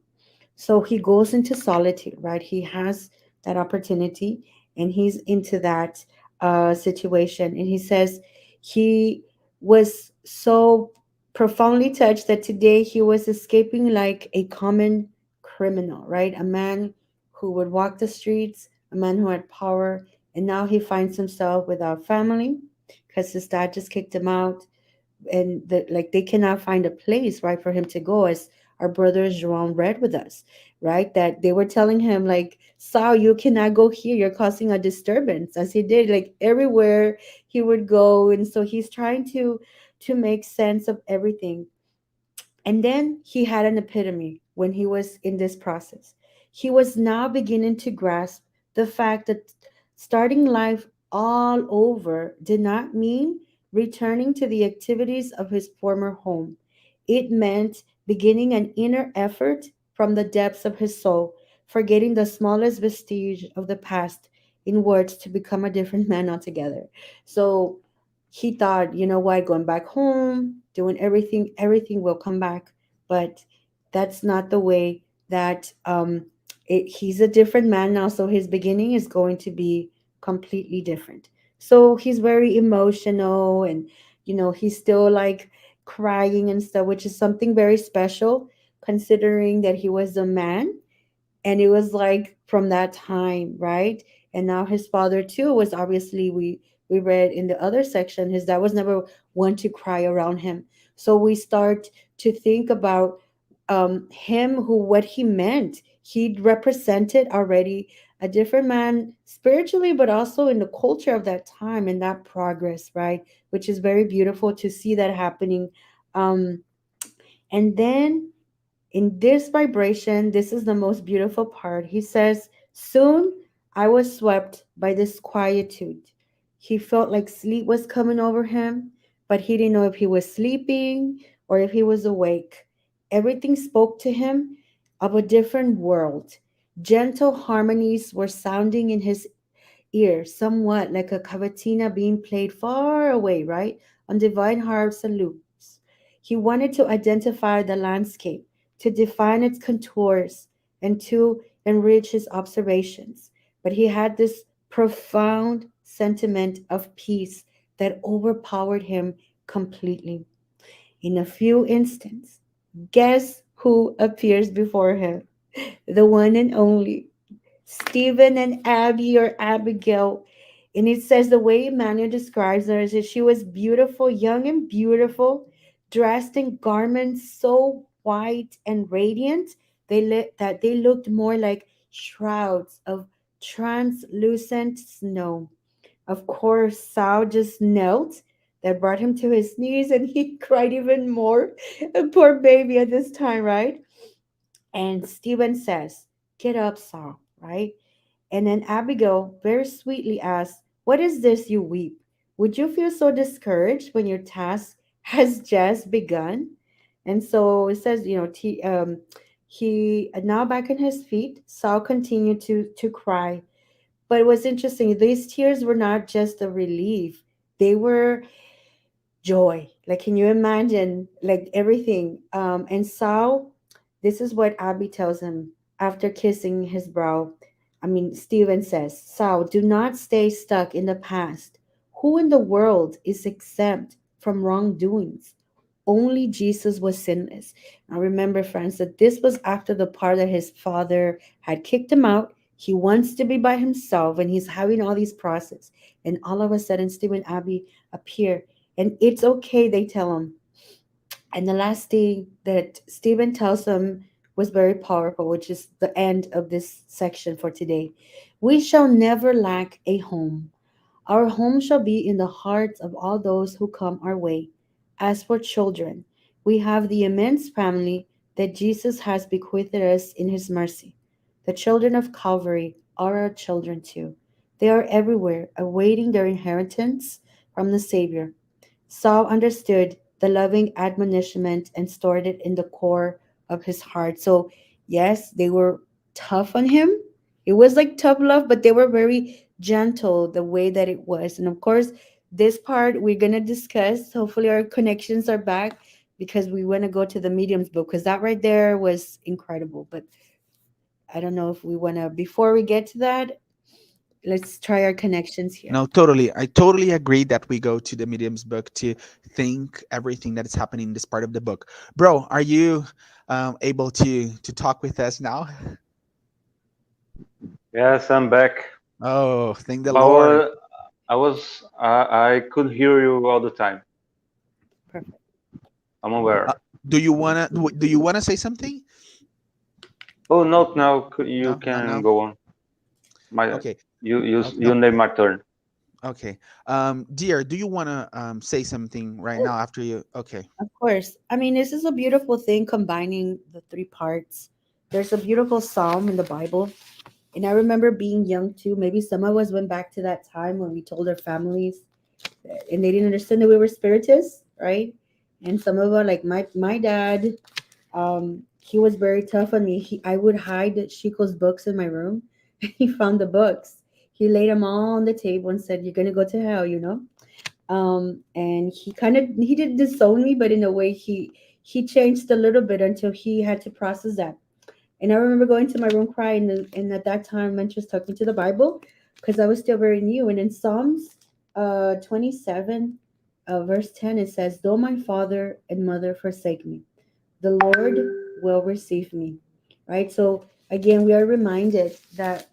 So he goes into solitude, right? He has that opportunity, and he's into that situation. And he says he was so profoundly touched that today he was escaping like a common criminal, right? A man who would walk the streets, a man who had power, and now he finds himself without family because his dad just kicked him out, and like they cannot find a place, right, for him to go, as our brother João read with us, right, that they were telling him like, Saul, you cannot go here, you're causing a disturbance, as he did like everywhere he would go. And so he's trying to make sense of everything. And then he had an epiphany when he was in this process. He was now beginning to grasp the fact that starting life all over did not mean returning to the activities of his former home. It meant beginning an inner effort from the depths of his soul, forgetting the smallest vestige of the past in words to become a different man altogether. So he thought, you know what, going back home, doing everything, everything will come back. But that's not the way that he's a different man now. So his beginning is going to be completely different. So he's very emotional, and, he's still like crying and stuff, which is something very special considering that he was a man, and it was like from that time, right? And now his father too was obviously, we read in the other section, his dad was never one to cry around him. So we start to think about him, who what he meant. He represented already a different man spiritually, but also in the culture of that time and that progress, right? Which is very beautiful to see that happening. um and then in this vibration, this is the most beautiful part. He says, soon I was swept by this quietude. He felt like sleep was coming over him, but he didn't know if he was sleeping or if he was awake. Everything spoke to him of a different world. Gentle harmonies were sounding in his ear, somewhat like a cavatina being played far away, right? On divine harps and lutes. He wanted to identify the landscape, to define its contours, and to enrich his observations. But he had this profound sentiment of peace that overpowered him completely. In a few instants, guess who appears before him? The one and only Stephen and Abby, or Abigail. And it says the way Emmanuel describes her is that she was beautiful, young and beautiful, dressed in garments so white and radiant that they looked more like shrouds of translucent snow. Of course, Sal just knelt. That brought him to his knees, and he cried even more. A poor baby at this time, right? And Stephen says, get up, Saul, right? And then Abigail very sweetly asks, "What is this you weep? Would you feel so discouraged when your task has just begun?" And so it says, he now back on his feet, Saul continued to cry. But it was interesting. These tears were not just a relief; they were joy. Like, can you imagine? Like everything. And Saul, this is what Abby tells him after kissing his brow. I mean, Stephen says, "Saul, do not stay stuck in the past. Who in the world is exempt from wrongdoings? Only Jesus was sinless." Now remember, friends, that this was after the part that his father had kicked him out. He wants to be by himself and he's having all these process. And all of a sudden, Steve and Abby appear. And it's okay, they tell him. And the last thing that Stephen tells them was very powerful, which is the end of this section for today. "We shall never lack a home. Our home shall be in the hearts of all those who come our way. As for children, we have the immense family that Jesus has bequeathed us in his mercy. The children of Calvary are our children too. They are everywhere, awaiting their inheritance from the Savior." Saul understood the loving admonishment and stored it in the core of his heart. So, yes, they were tough on him. It was like tough love, but they were very gentle the way that it was. And of course, this part we're going to discuss. Hopefully, our connections are back because we want to go to the mediums book because that right there was incredible. But I don't know if we want to, before we get to that, let's try our connections here. No, totally. I totally agree that we go to the medium's book to think everything that is happening in this part of the book. Bro, are you able to talk with us now? Yes, I'm back. Oh, thank the But Lord. I could hear you all the time. Perfect. I'm Uh, aware. do you wanna say something? Oh, no, now you No, not can now. go on. My Okay. you No. name my turn. Okay. Dear, do you wanna say something right now after you? Okay. Of course. I mean, this is a beautiful thing combining the three parts. There's a beautiful psalm in the Bible. And I remember being young too. Maybe some of us went back to that time when we told our families and they didn't understand that we were spiritists, right? And some of us, like my dad, he was very tough on me. I would hide Chico's books in my room. He found the books. He laid them all on the table and said, "You're gonna go to hell," you know. And he did disown me, but in a way he changed a little bit until he had to process that. And I remember going to my room crying, and at that time I was talking to the Bible because I was still very new. And in Psalms 27 verse 10 it says, "Though my father and mother forsake me, the Lord will receive me." Right? So again, we are reminded that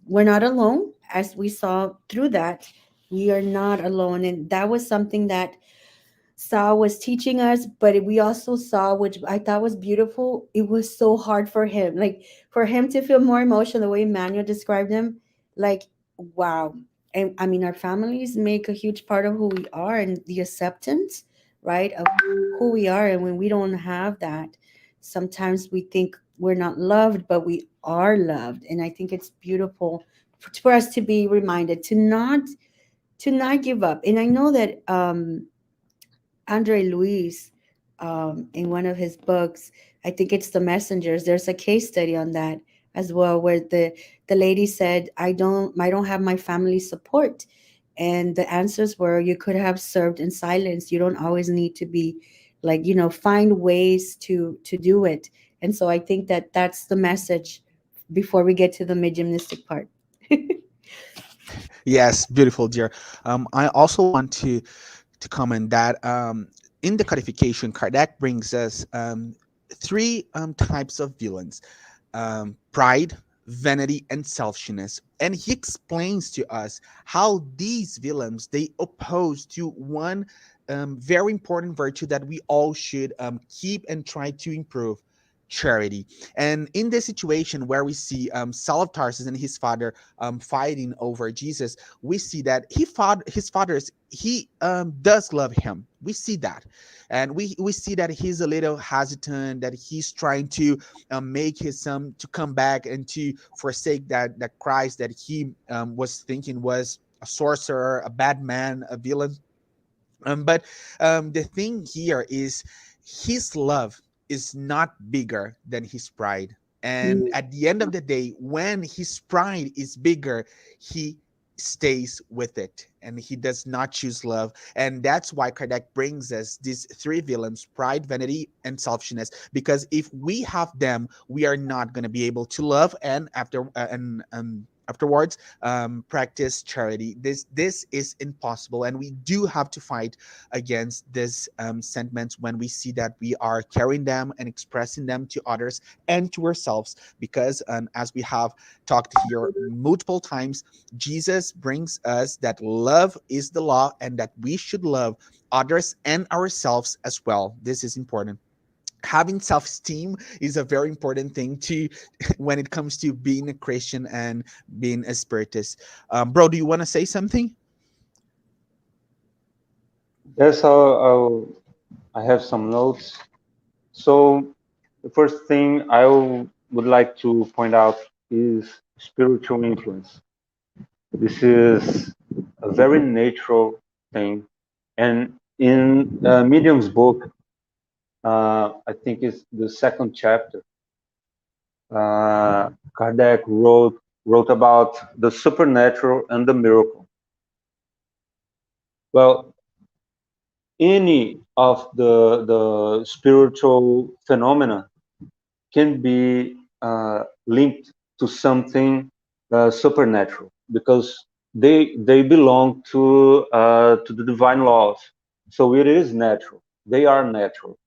we're not alone, as we saw through that. We are not alone. And that was something that Saul was teaching us, but we also saw, which I thought was beautiful, it was so hard for him. Like for him to feel more emotional, the way Emmanuel described him, like, wow. And I mean, our families make a huge part of who we are and the acceptance, right, of who we are. And when we don't have that, sometimes we think we're not loved, but we are loved. And I think it's beautiful for us to be reminded to not give up. And I know that Andre Luis, in one of his books, I think it's The Messengers. There's a case study on that as well, where the lady said, "I don't have my family support," and the answers were, "You could have served in silence. You don't always need to be like find ways to do it." And so I think that that's the message before we get to the mediumistic part. Yes, beautiful, dear. I also want to comment that in the codification, Kardec brings us three types of villains: pride, vanity, and selfishness. And he explains to us how these villains they oppose to one very important virtue that we all should keep and try to improve. charity. And in this situation where we see Saul of Tarsus and his father fighting over Jesus, we see that his father's he does love him. We see that, and we see that he's a little hesitant, that he's trying to make his son to come back and to forsake that Christ that he was thinking was a sorcerer, a bad man, a villain. But the thing here is his love is not bigger than his pride. And at the end of the day, when his pride is bigger, he stays with it and he does not choose love. And that's why Kardec brings us these three villains: pride, vanity, and selfishness. Because if we have them, we are not going to be able to love and afterwards practice charity. This is impossible, and we do have to fight against these sentiments when we see that we are carrying them and expressing them to others and to ourselves. Because as we have talked here multiple times, Jesus brings us that love is the law and that we should love others and ourselves as well. This is important. Having self-esteem is a very important thing to when it comes to being a Christian and being a spiritist. Bro, do you want to say something? Yes, I have some notes. So the first thing would like to point out is spiritual influence. This is a very natural thing. And in Medium's book, I think it's the second chapter, Kardec wrote about the supernatural and the miracle. Well, any of the spiritual phenomena can be linked to something supernatural because they belong to the divine laws. So it is natural. They are natural.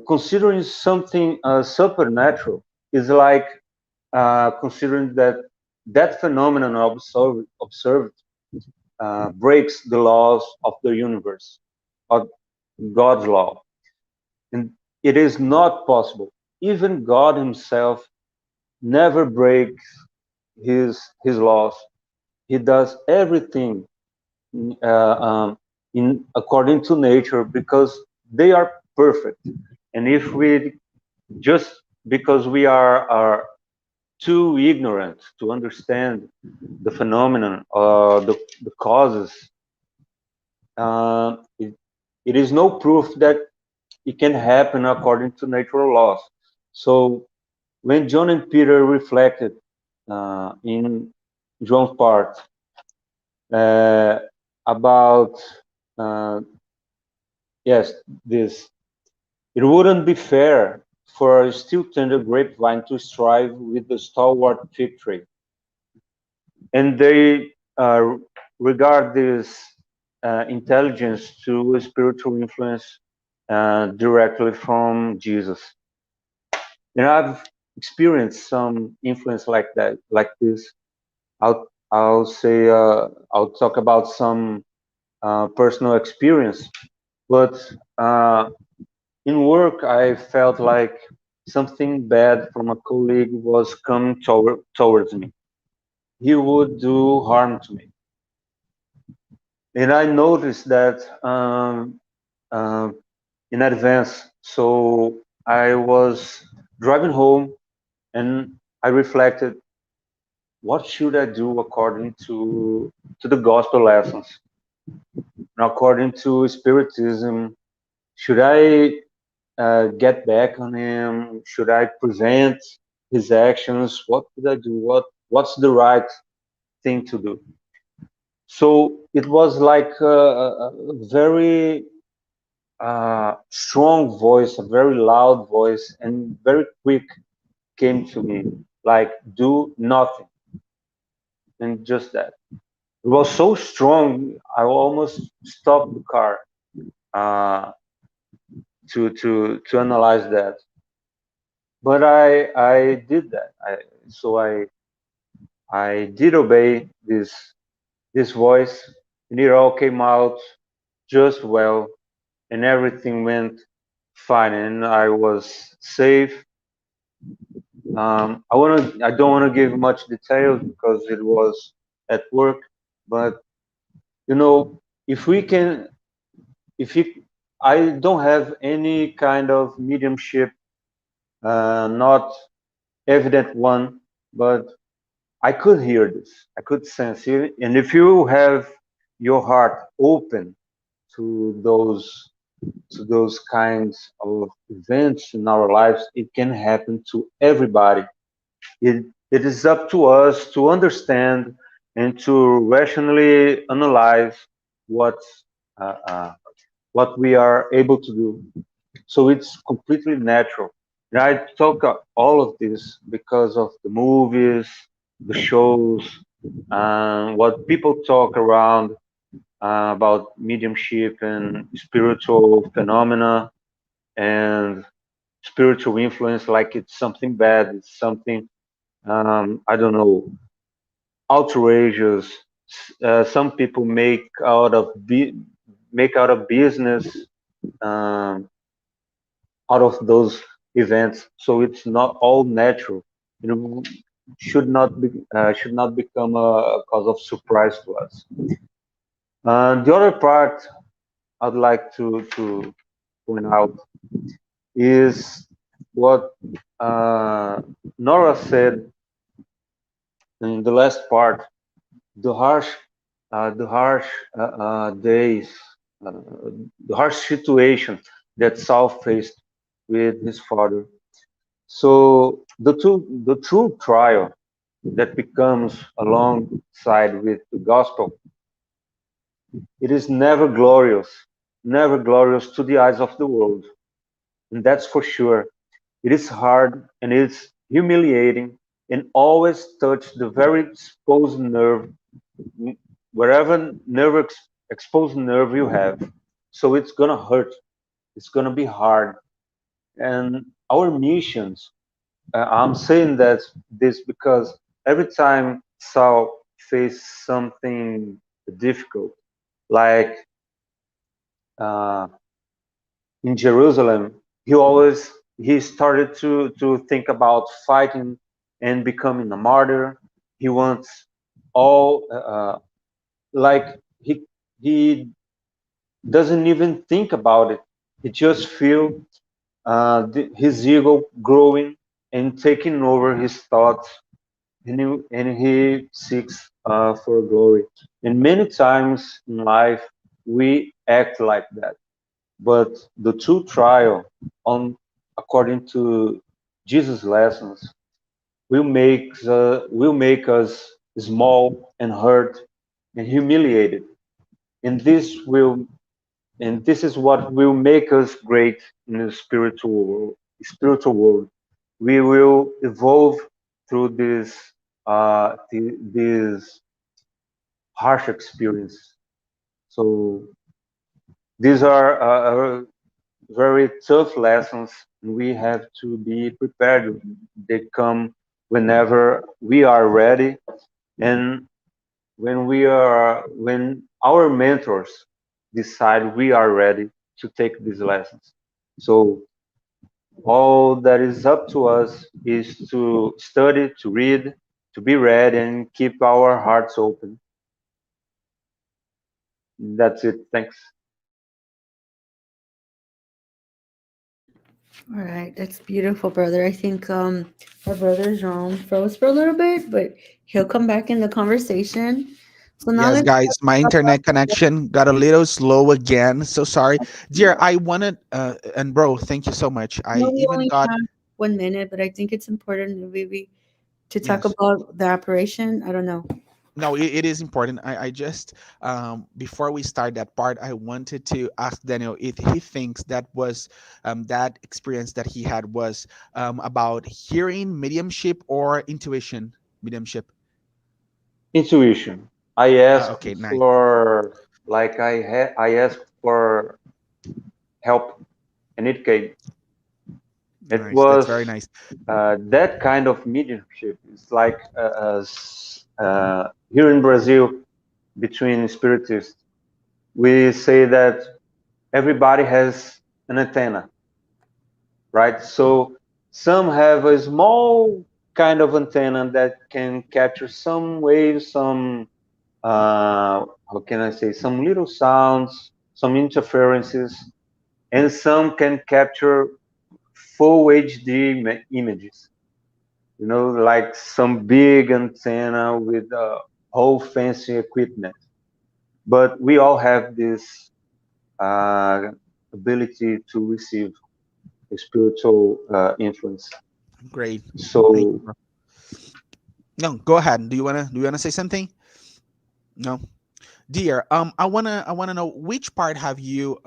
Considering something supernatural is like considering that phenomenon observed breaks the laws of the universe, of God's law. And it is not possible. Even God himself never breaks his laws. He does everything in according to nature because they are perfect. And if we just because we are too ignorant to understand the phenomenon, the causes, it is no proof that it can happen according to natural laws. So when John and Peter reflected in John's part uh, about yes, this, it wouldn't be fair for a still tender grapevine to strive with the stalwart fig tree, and they regard this intelligence to a spiritual influence directly from Jesus. And I've experienced some influence like that, like this. I'll say I'll talk about some personal experience, but in work I felt like something bad from a colleague was coming towards me. He would do harm to me, and I noticed that uh, in advance. So I was driving home, and I reflected, what should I do according to the gospel lessons? And according to Spiritism, should I get back on him? Should I prevent his actions? What should I do? What's the right thing to do? So it was like a very strong voice, a very loud voice, and very quick came to me, like, do nothing, and just that. It was so strong, I almost stopped the car uh, to analyze that. But I did that. I did obey this voice, and it all came out just well, and everything went fine, and I was safe. I don't want to give much details because it was at work, but you know, if we can, if you, I don't have any kind of mediumship, not evident one, but I could hear this, I could sense it, and if you have your heart open to those kinds of events in our lives, it can happen to everybody. It is up to us to understand and to rationally analyze what uh, uh, what we are able to do. So it's completely natural. And I talk all of this because of the movies, the shows, what people talk around about mediumship and spiritual phenomena and spiritual influence, like it's something bad, it's something I don't know, outrageous. Some people make out of business um, out of those events. So it's not all natural. You know, should not become a cause of surprise to us. The other part I'd like to point out is what uh, Nora said in the last part. The harsh, the harsh days, uh, the harsh situation that Saul faced with his father. So the true trial that becomes alongside with the gospel, it is never glorious to the eyes of the world, and that's for sure. It is hard and it's humiliating and always touch the very exposed nerve, wherever exposed nerve you have. So it's gonna hurt. It's gonna be hard. And our missions, I'm saying that this because every time Saul faced something difficult, like uh, in Jerusalem, he started to think about fighting and becoming a martyr. He wants all like he doesn't even think about it. He just feel his ego growing and taking over his thoughts, and he seeks for glory. And many times in life we act like that. But the true trial, on according to Jesus' lessons, will make us small and hurt and humiliated, and this is what will make us great in the spiritual world. Spiritual world, we will evolve through this harsh experience. So these are very tough lessons, and we have to be prepared. They come whenever we are ready, and when our mentors decide we are ready to take these lessons. So all that is up to us is to study, to read, to be ready, and keep our hearts open. That's it. Thanks. All right, that's beautiful, brother. I think our brother Jean froze for a little bit, but he'll come back in the conversation. So now Yes, let's guys, my talk internet about. connection got a little slow again. So sorry. Dear, I wanted, and bro, thank you so much. No, I we even only got, have 1 minute, but I think it's important maybe to talk yes. about the operation. I don't know. No, it is important. I just, before we start that part, I wanted to ask Daniel if he thinks that was, that experience that he had was about hearing mediumship or intuition mediumship. Intuition. I asked Okay, nice. for I asked for help, and it came. It Nice. That's was very nice. that kind of mediumship. It's like here in Brazil, between spiritists, we say that everybody has an antenna. right? So some have a small kind of antenna that can capture some waves, some how can I say, some little sounds, some interferences, and some can capture full HD images. You know, like some big antenna with whole fancy equipment. But we all have this uh, ability to receive a spiritual influence. Great. Thank you, So bro. No, go ahead. Do you wanna say something? No, dear. I wanna know which part have you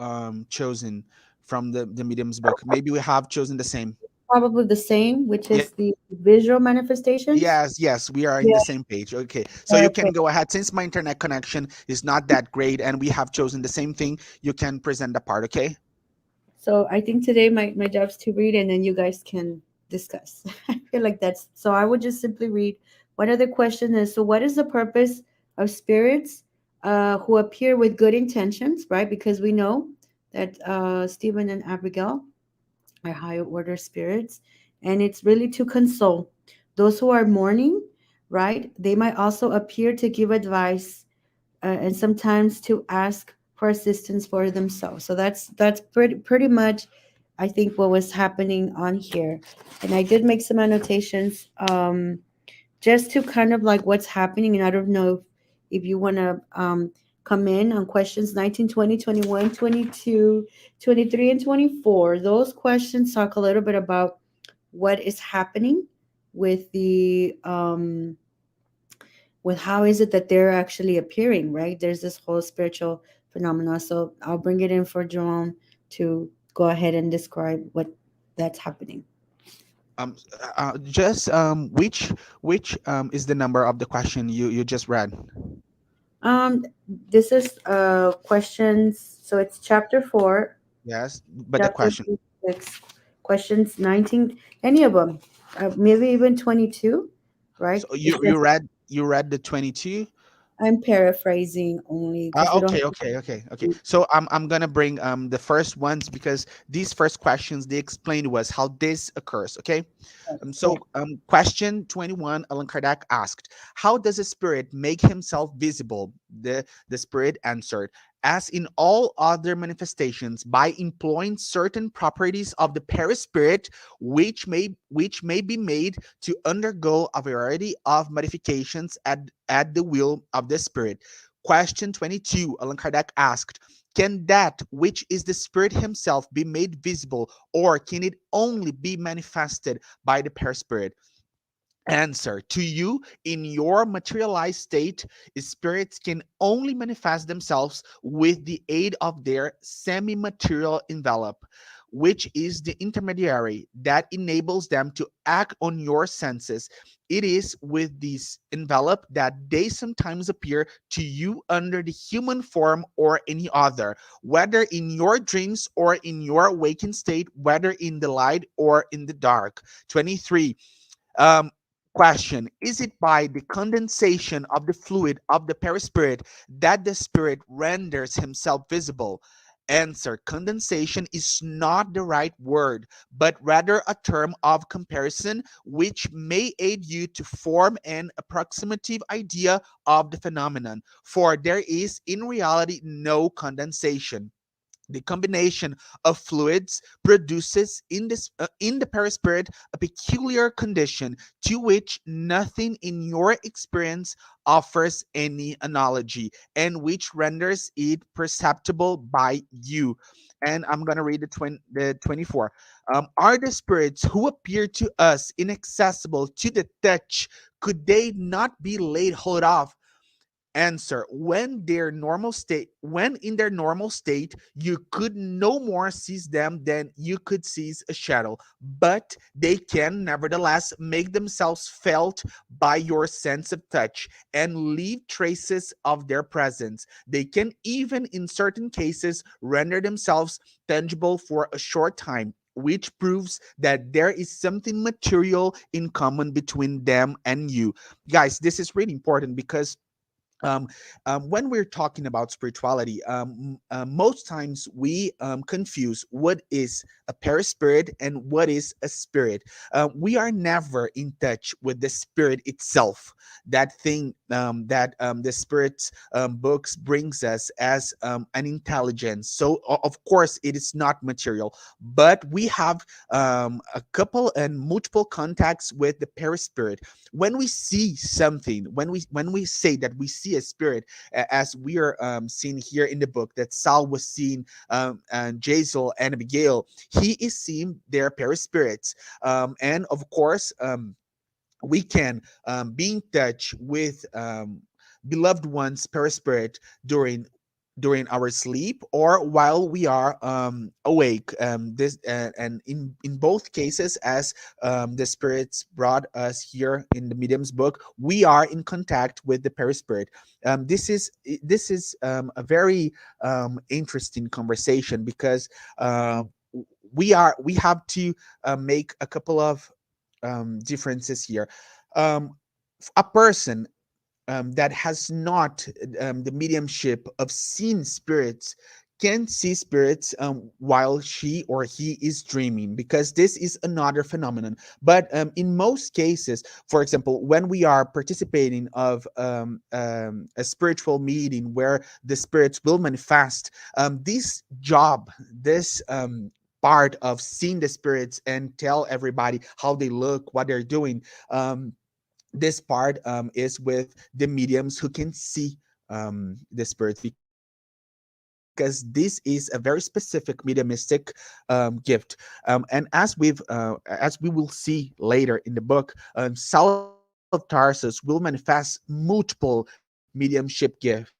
chosen from the medium's book. Maybe we have chosen the same. Probably the same, which Yeah. is the visual manifestations. Yes, yes, we are in Yeah. the same page. Okay, so you can Okay. go ahead. Since my internet connection is not that great and we have chosen the same thing, you can present the part. Okay. So I think today my job's to read and then you guys can discuss. I feel like that's so I would just simply read. One other question is, so what is the purpose of spirits who appear with good intentions, right? Because we know that Stephen and Abigail are higher order spirits, and it's really to console those who are mourning, right? They might also appear to give advice and sometimes to ask for assistance for themselves. So that's pretty much, I think, what was happening on here. And I did make some annotations just to kind of like what's happening. And I don't know if you want to come in on questions 19, 20, 21, 22, 23, and 24. Those questions talk a little bit about what is happening with the with how is it that they're actually appearing, right? There's this whole spiritual phenomena. So I'll bring it in for Joan to go ahead and describe what that's happening. Just which is the number of the question you just read? Um, this is questions. So it's chapter 4, Yes, but the chapter question. 6, questions 19, any of them, maybe even 22, right? So It's you just read the 22. I'm paraphrasing only because we don't Okay, okay, okay, okay. So I'm gonna bring the first ones because these first questions they explain to us how this occurs. Okay. have. So question 21, Allan Kardec asked, "How does a spirit make himself visible?" The spirit answered, "As in all other manifestations, by employing certain properties of the perispirit, which may be made to undergo a variety of modifications at the will of the spirit." Question 22, Allan Kardec asked, "Can that which is the spirit himself be made visible, or can it only be manifested by the perispirit?" Answer: to you, in your materialized state, spirits can only manifest themselves with the aid of their semi material envelope, which is the intermediary that enables them to act on your senses. It is with this envelope that they sometimes appear to you under the human form or any other, whether in your dreams or in your waking state, whether in the light or in the dark. 23. um, Question: is it by the condensation of the fluid of the perispirit that the spirit renders himself visible? Answer: condensation is not the right word, but rather a term of comparison which may aid you to form an approximative idea of the phenomenon, for there is in reality no condensation. The combination of fluids produces in the perispirit a peculiar condition to which nothing in your experience offers any analogy, and which renders it perceptible by you. And I'm going to read the 24. Are the spirits who appear to us inaccessible to the touch, could they not be laid hold of? Answer: when in their normal state, you could no more seize them than you could seize a shadow, but they can nevertheless make themselves felt by your sense of touch and leave traces of their presence. They can even in certain cases render themselves tangible for a short time, which proves that there is something material in common between them and you. Guys, this is really important because um, when we're talking about spirituality, most times we confuse what is a perispirit and what is a spirit. We are never in touch with the spirit itself. That thing that the spirit's books brings us as an intelligence. So of course it is not material, but we have a couple and multiple contacts with the perispirit. When we see something, when we say that we see a spirit, as we are seeing here in the book, that Saul was seeing and Jazel and Abigail, he is seeing their perispirits. And of course, we can be in touch with beloved ones perispirit during our sleep or while we are awake. This and in both cases, as the spirits brought us here in the medium's book, we are in contact with the perispirit. This is a very interesting conversation, because we have to make a couple of differences here. Um, a person that has not the mediumship of seeing spirits can see spirits while she or he is dreaming, because this is another phenomenon. But in most cases, for example, when we are participating of a spiritual meeting where the spirits will manifest, this job, this part of seeing the spirits and tell everybody how they look, what they're doing, this part is with the mediums who can see the spirits, because this is a very specific mediumistic gift. And as we will see later in the book, Saul of Tarsus will manifest multiple mediumship gifts,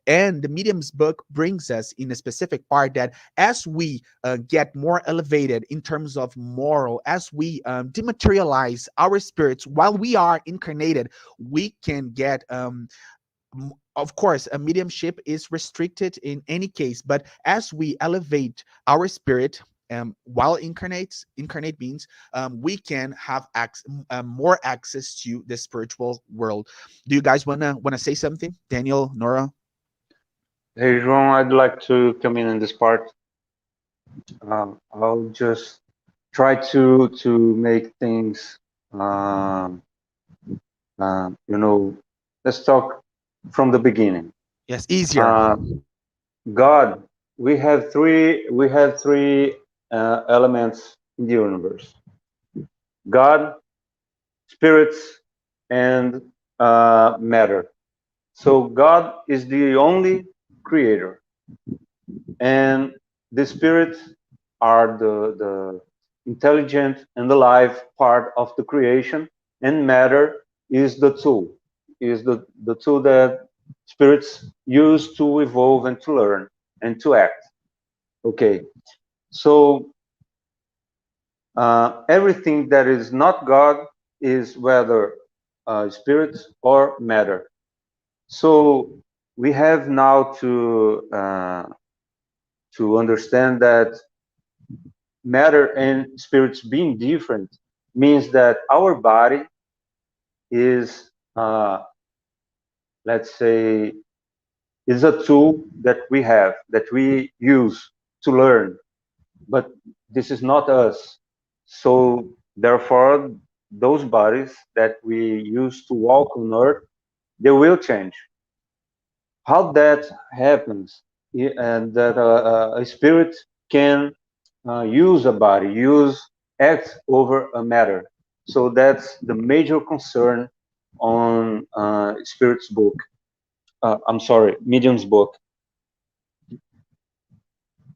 and the medium's book brings us in a specific part that as we get more elevated in terms of moral, as we dematerialize our spirits while we are incarnated, we can get of course, a mediumship is restricted in any case, but as we elevate our spirit while incarnate beings, we can have more access to the spiritual world. Do you guys wanna say something, Daniel, Nora? Hey, João, I'd like to come in this part. I'll just try to make things, um, you know, let's talk from the beginning. Yes, easier. Uh, God, we have three elements in the universe: God, spirits, and matter. So God is the only creator, and the spirits are the intelligent and alive part of the creation, and matter is the tool, the tool that spirits use to evolve and to learn and to act. Okay, so everything that is not God is whether spirit or matter. So we have now to understand that matter and spirits being different means that our body is, let's say, is a tool that we have, that we use to learn, but this is not us. So therefore, those bodies that we use to walk on earth, they will change. How that happens, and that a spirit can use a body, act over a matter. So that's the major concern on spirit's book. I'm sorry, medium's book.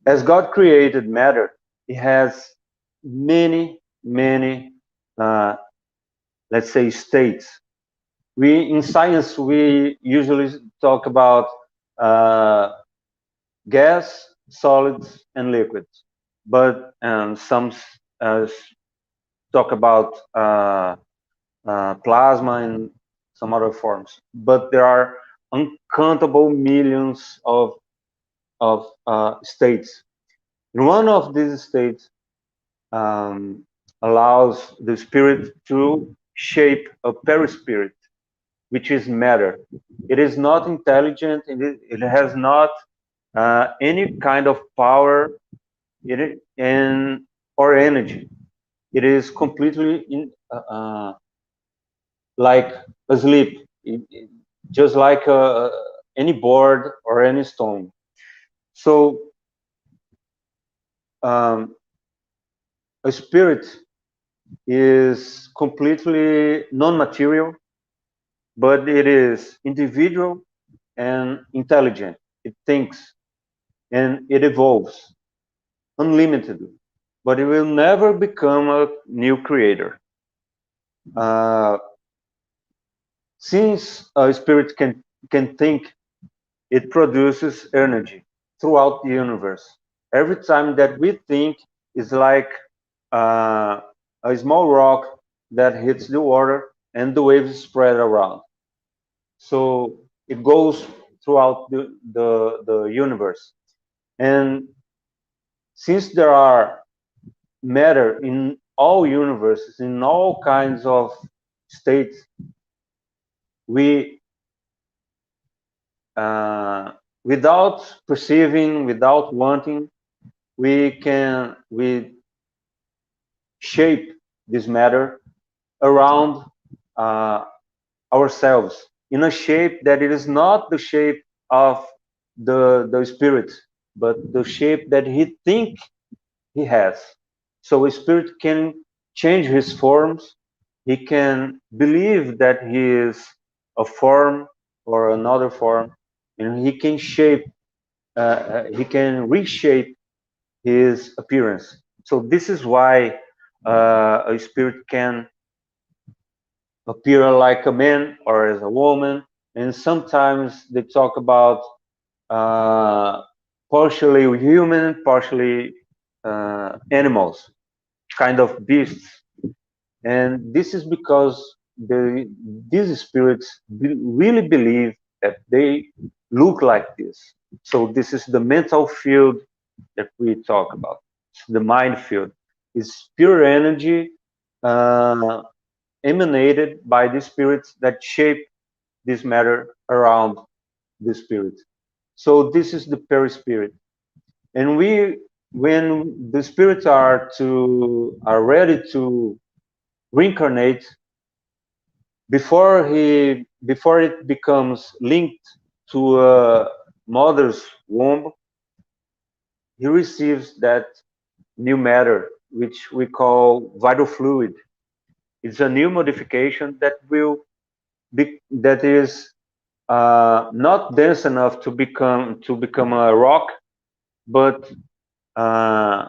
As God created matter, He has many, uh, let's say, states. We in science we usually talk about uh, gas, solids, and liquids, but some uh, talk about plasma and some other forms. But there are uncountable millions of states. And one of these states um, allows the spirit to shape a perispirit. which is matter. It is not intelligent. It has not any kind of power and or energy. It is completely like asleep, just like any board or any stone. So um, a spirit is completely non-material, but it is individual and intelligent. It thinks and it evolves unlimitedly, but it will never become a new creator. Uh, since a spirit can think, it produces energy throughout the universe. Every time that we think is like uh, a small rock that hits the water and the waves spread around. So it goes throughout the universe. And since there are matter in all universes, in all kinds of states, we, uh, without perceiving, without wanting, we shape this matter around uh, ourselves in a shape that it is not the shape of the spirit, but the shape that he think he has. So a spirit can change his forms. He can believe that he is a form or another form, and he can reshape his appearance. So this is why a spirit can appear like a man or as a woman, and sometimes they talk about uh, partially human, partially animals, kind of beasts, and this is because these spirits really believe that they look like this. So this is the mental field that we talk about. The mind field is pure energy uh, emanated by the spirits that shape this matter around the spirit. So this is the perispirit. And when the spirits are ready to reincarnate, before it becomes linked to a mother's womb, he receives that new matter, which we call vital fluid. It's a new modification that is not dense enough to become a rock, but uh,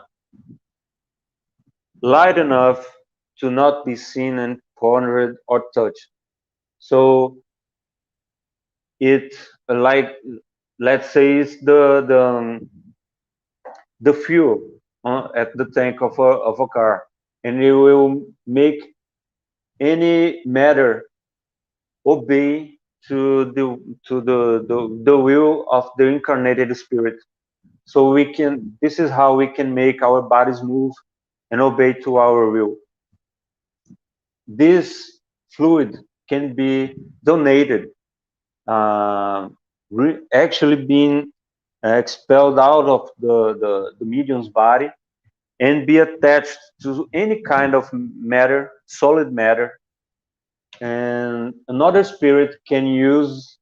light enough to not be seen and pondered or touched. So it, like, let's say it's the fuel at the tank of a car, and it will make any matter obey to the will of the incarnated spirit. So this is how we can make our bodies move and obey to our will. This fluid can be donated, uh, actually being expelled out of the medium's body and be attached to any kind of matter, solid matter, and another spirit can use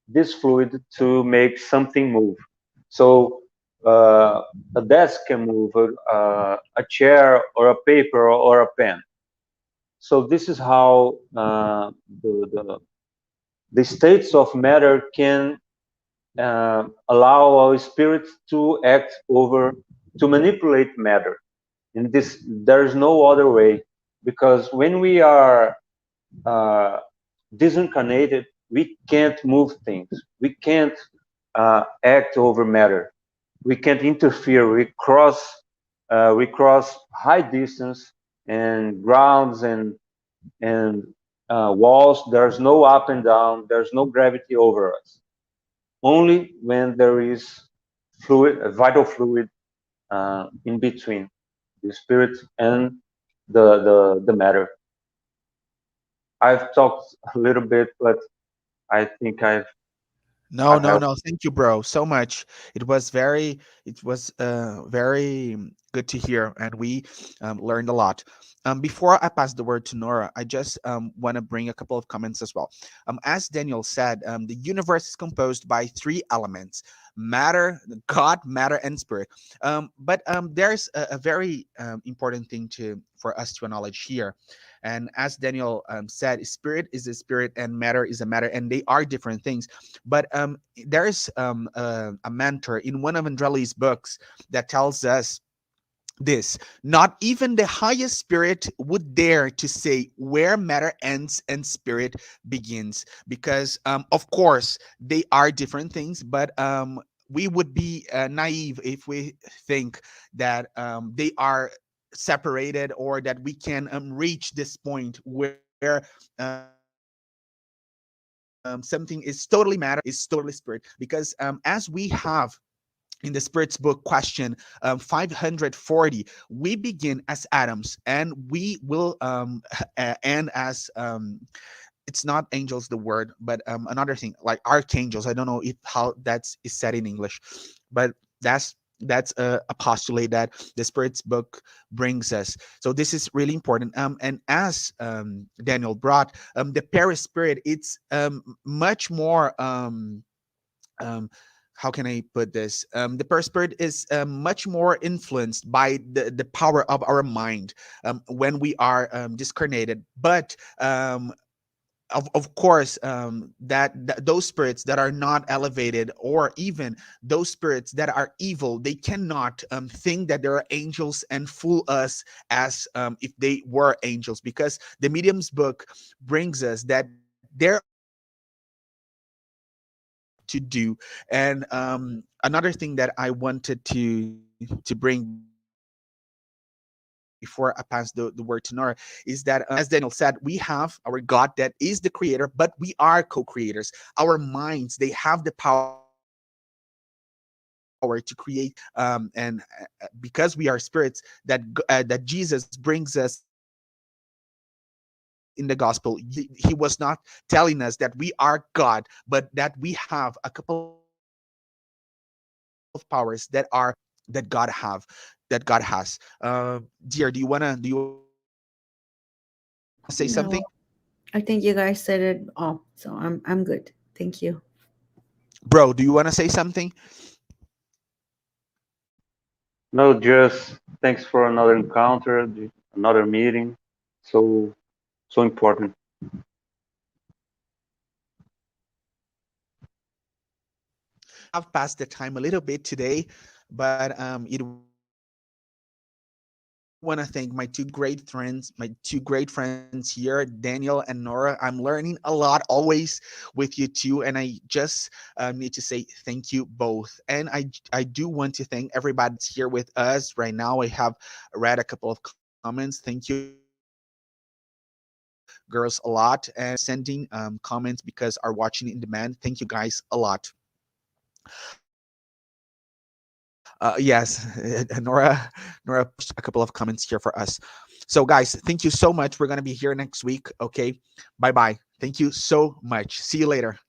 this fluid to make something move. So a desk can move, a chair or a paper or a pen. So this is how the states of matter can allow our spirit to act over, to manipulate matter. And this, there is no other way, because when we are uh, disincarnated, we can't move things. We can't act over matter. We can't interfere. We cross high distance and grounds and walls. There's no up and down. There's no gravity over us. Only when there is fluid, vital fluid in between the spirit and the matter. I've talked a little bit, but I think I No, no, have. no. Thank you, bro, so much. It was very good to hear, and we learned a lot. Before I pass the word to Nora, I just want to bring a couple of comments as well. As Daniel said, the universe is composed by three elements: matter, God, matter, and spirit. But there's a very important thing to for us to acknowledge here. And as Daniel said, spirit is a spirit and matter is a matter, and they are different things. But there is a mentor in one of Andrelli's books that tells us this: not even the highest spirit would dare to say where matter ends and spirit begins, because of course they are different things, but we would be naive if we think that they are separated, or that we can reach this point where something is totally matter, something is totally spirit, because as we have in the Spirit's book question 540, we begin as atoms, and we will end as it's not angels the word, but another thing like archangels. I don't know if how that's is said in English, but that's a postulate that the Spirit's book brings us. So this is really important. And as Daniel brought, the perispirit, it's much more um how can I put this? The perispirit is much more influenced by the power of our mind when we are discarnated. But of course, those spirits that are not elevated, or even those spirits that are evil, they cannot think that there are angels and fool us as if they were angels, because the medium's book brings us that there are angels and they have a job to do. And another thing that I wanted to bring before I pass the word to Nora is that, as Daniel said, we have our God that is the creator, but we are co-creators. Our minds, they have the power to create, and because we are spirits, that Jesus brings us in the gospel. He was not telling us that we are God, but that we have a couple of powers that are that God have, that God has. Dear, do you wanna say something? No, I think you guys said it all, so I'm good. Thank you. Bro, do you wanna say something? No, just thanks for another encounter, another meeting. So so important. We have passed the time a little bit today, but I do want to thank my two great friends here, Daniel and Nora. I'm learning a lot always with you too, and I just need to say thank you both. And I do want to thank everybody that's here with us right now. I have read a couple of comments. Thank you, girls, a lot, and sending comments because are watching in demand. Thank you guys a lot. Yes, Nora pushed a couple of comments here for us. So, guys, thank you so much. We're gonna be here next week. Okay, bye bye. Thank you so much. See you later.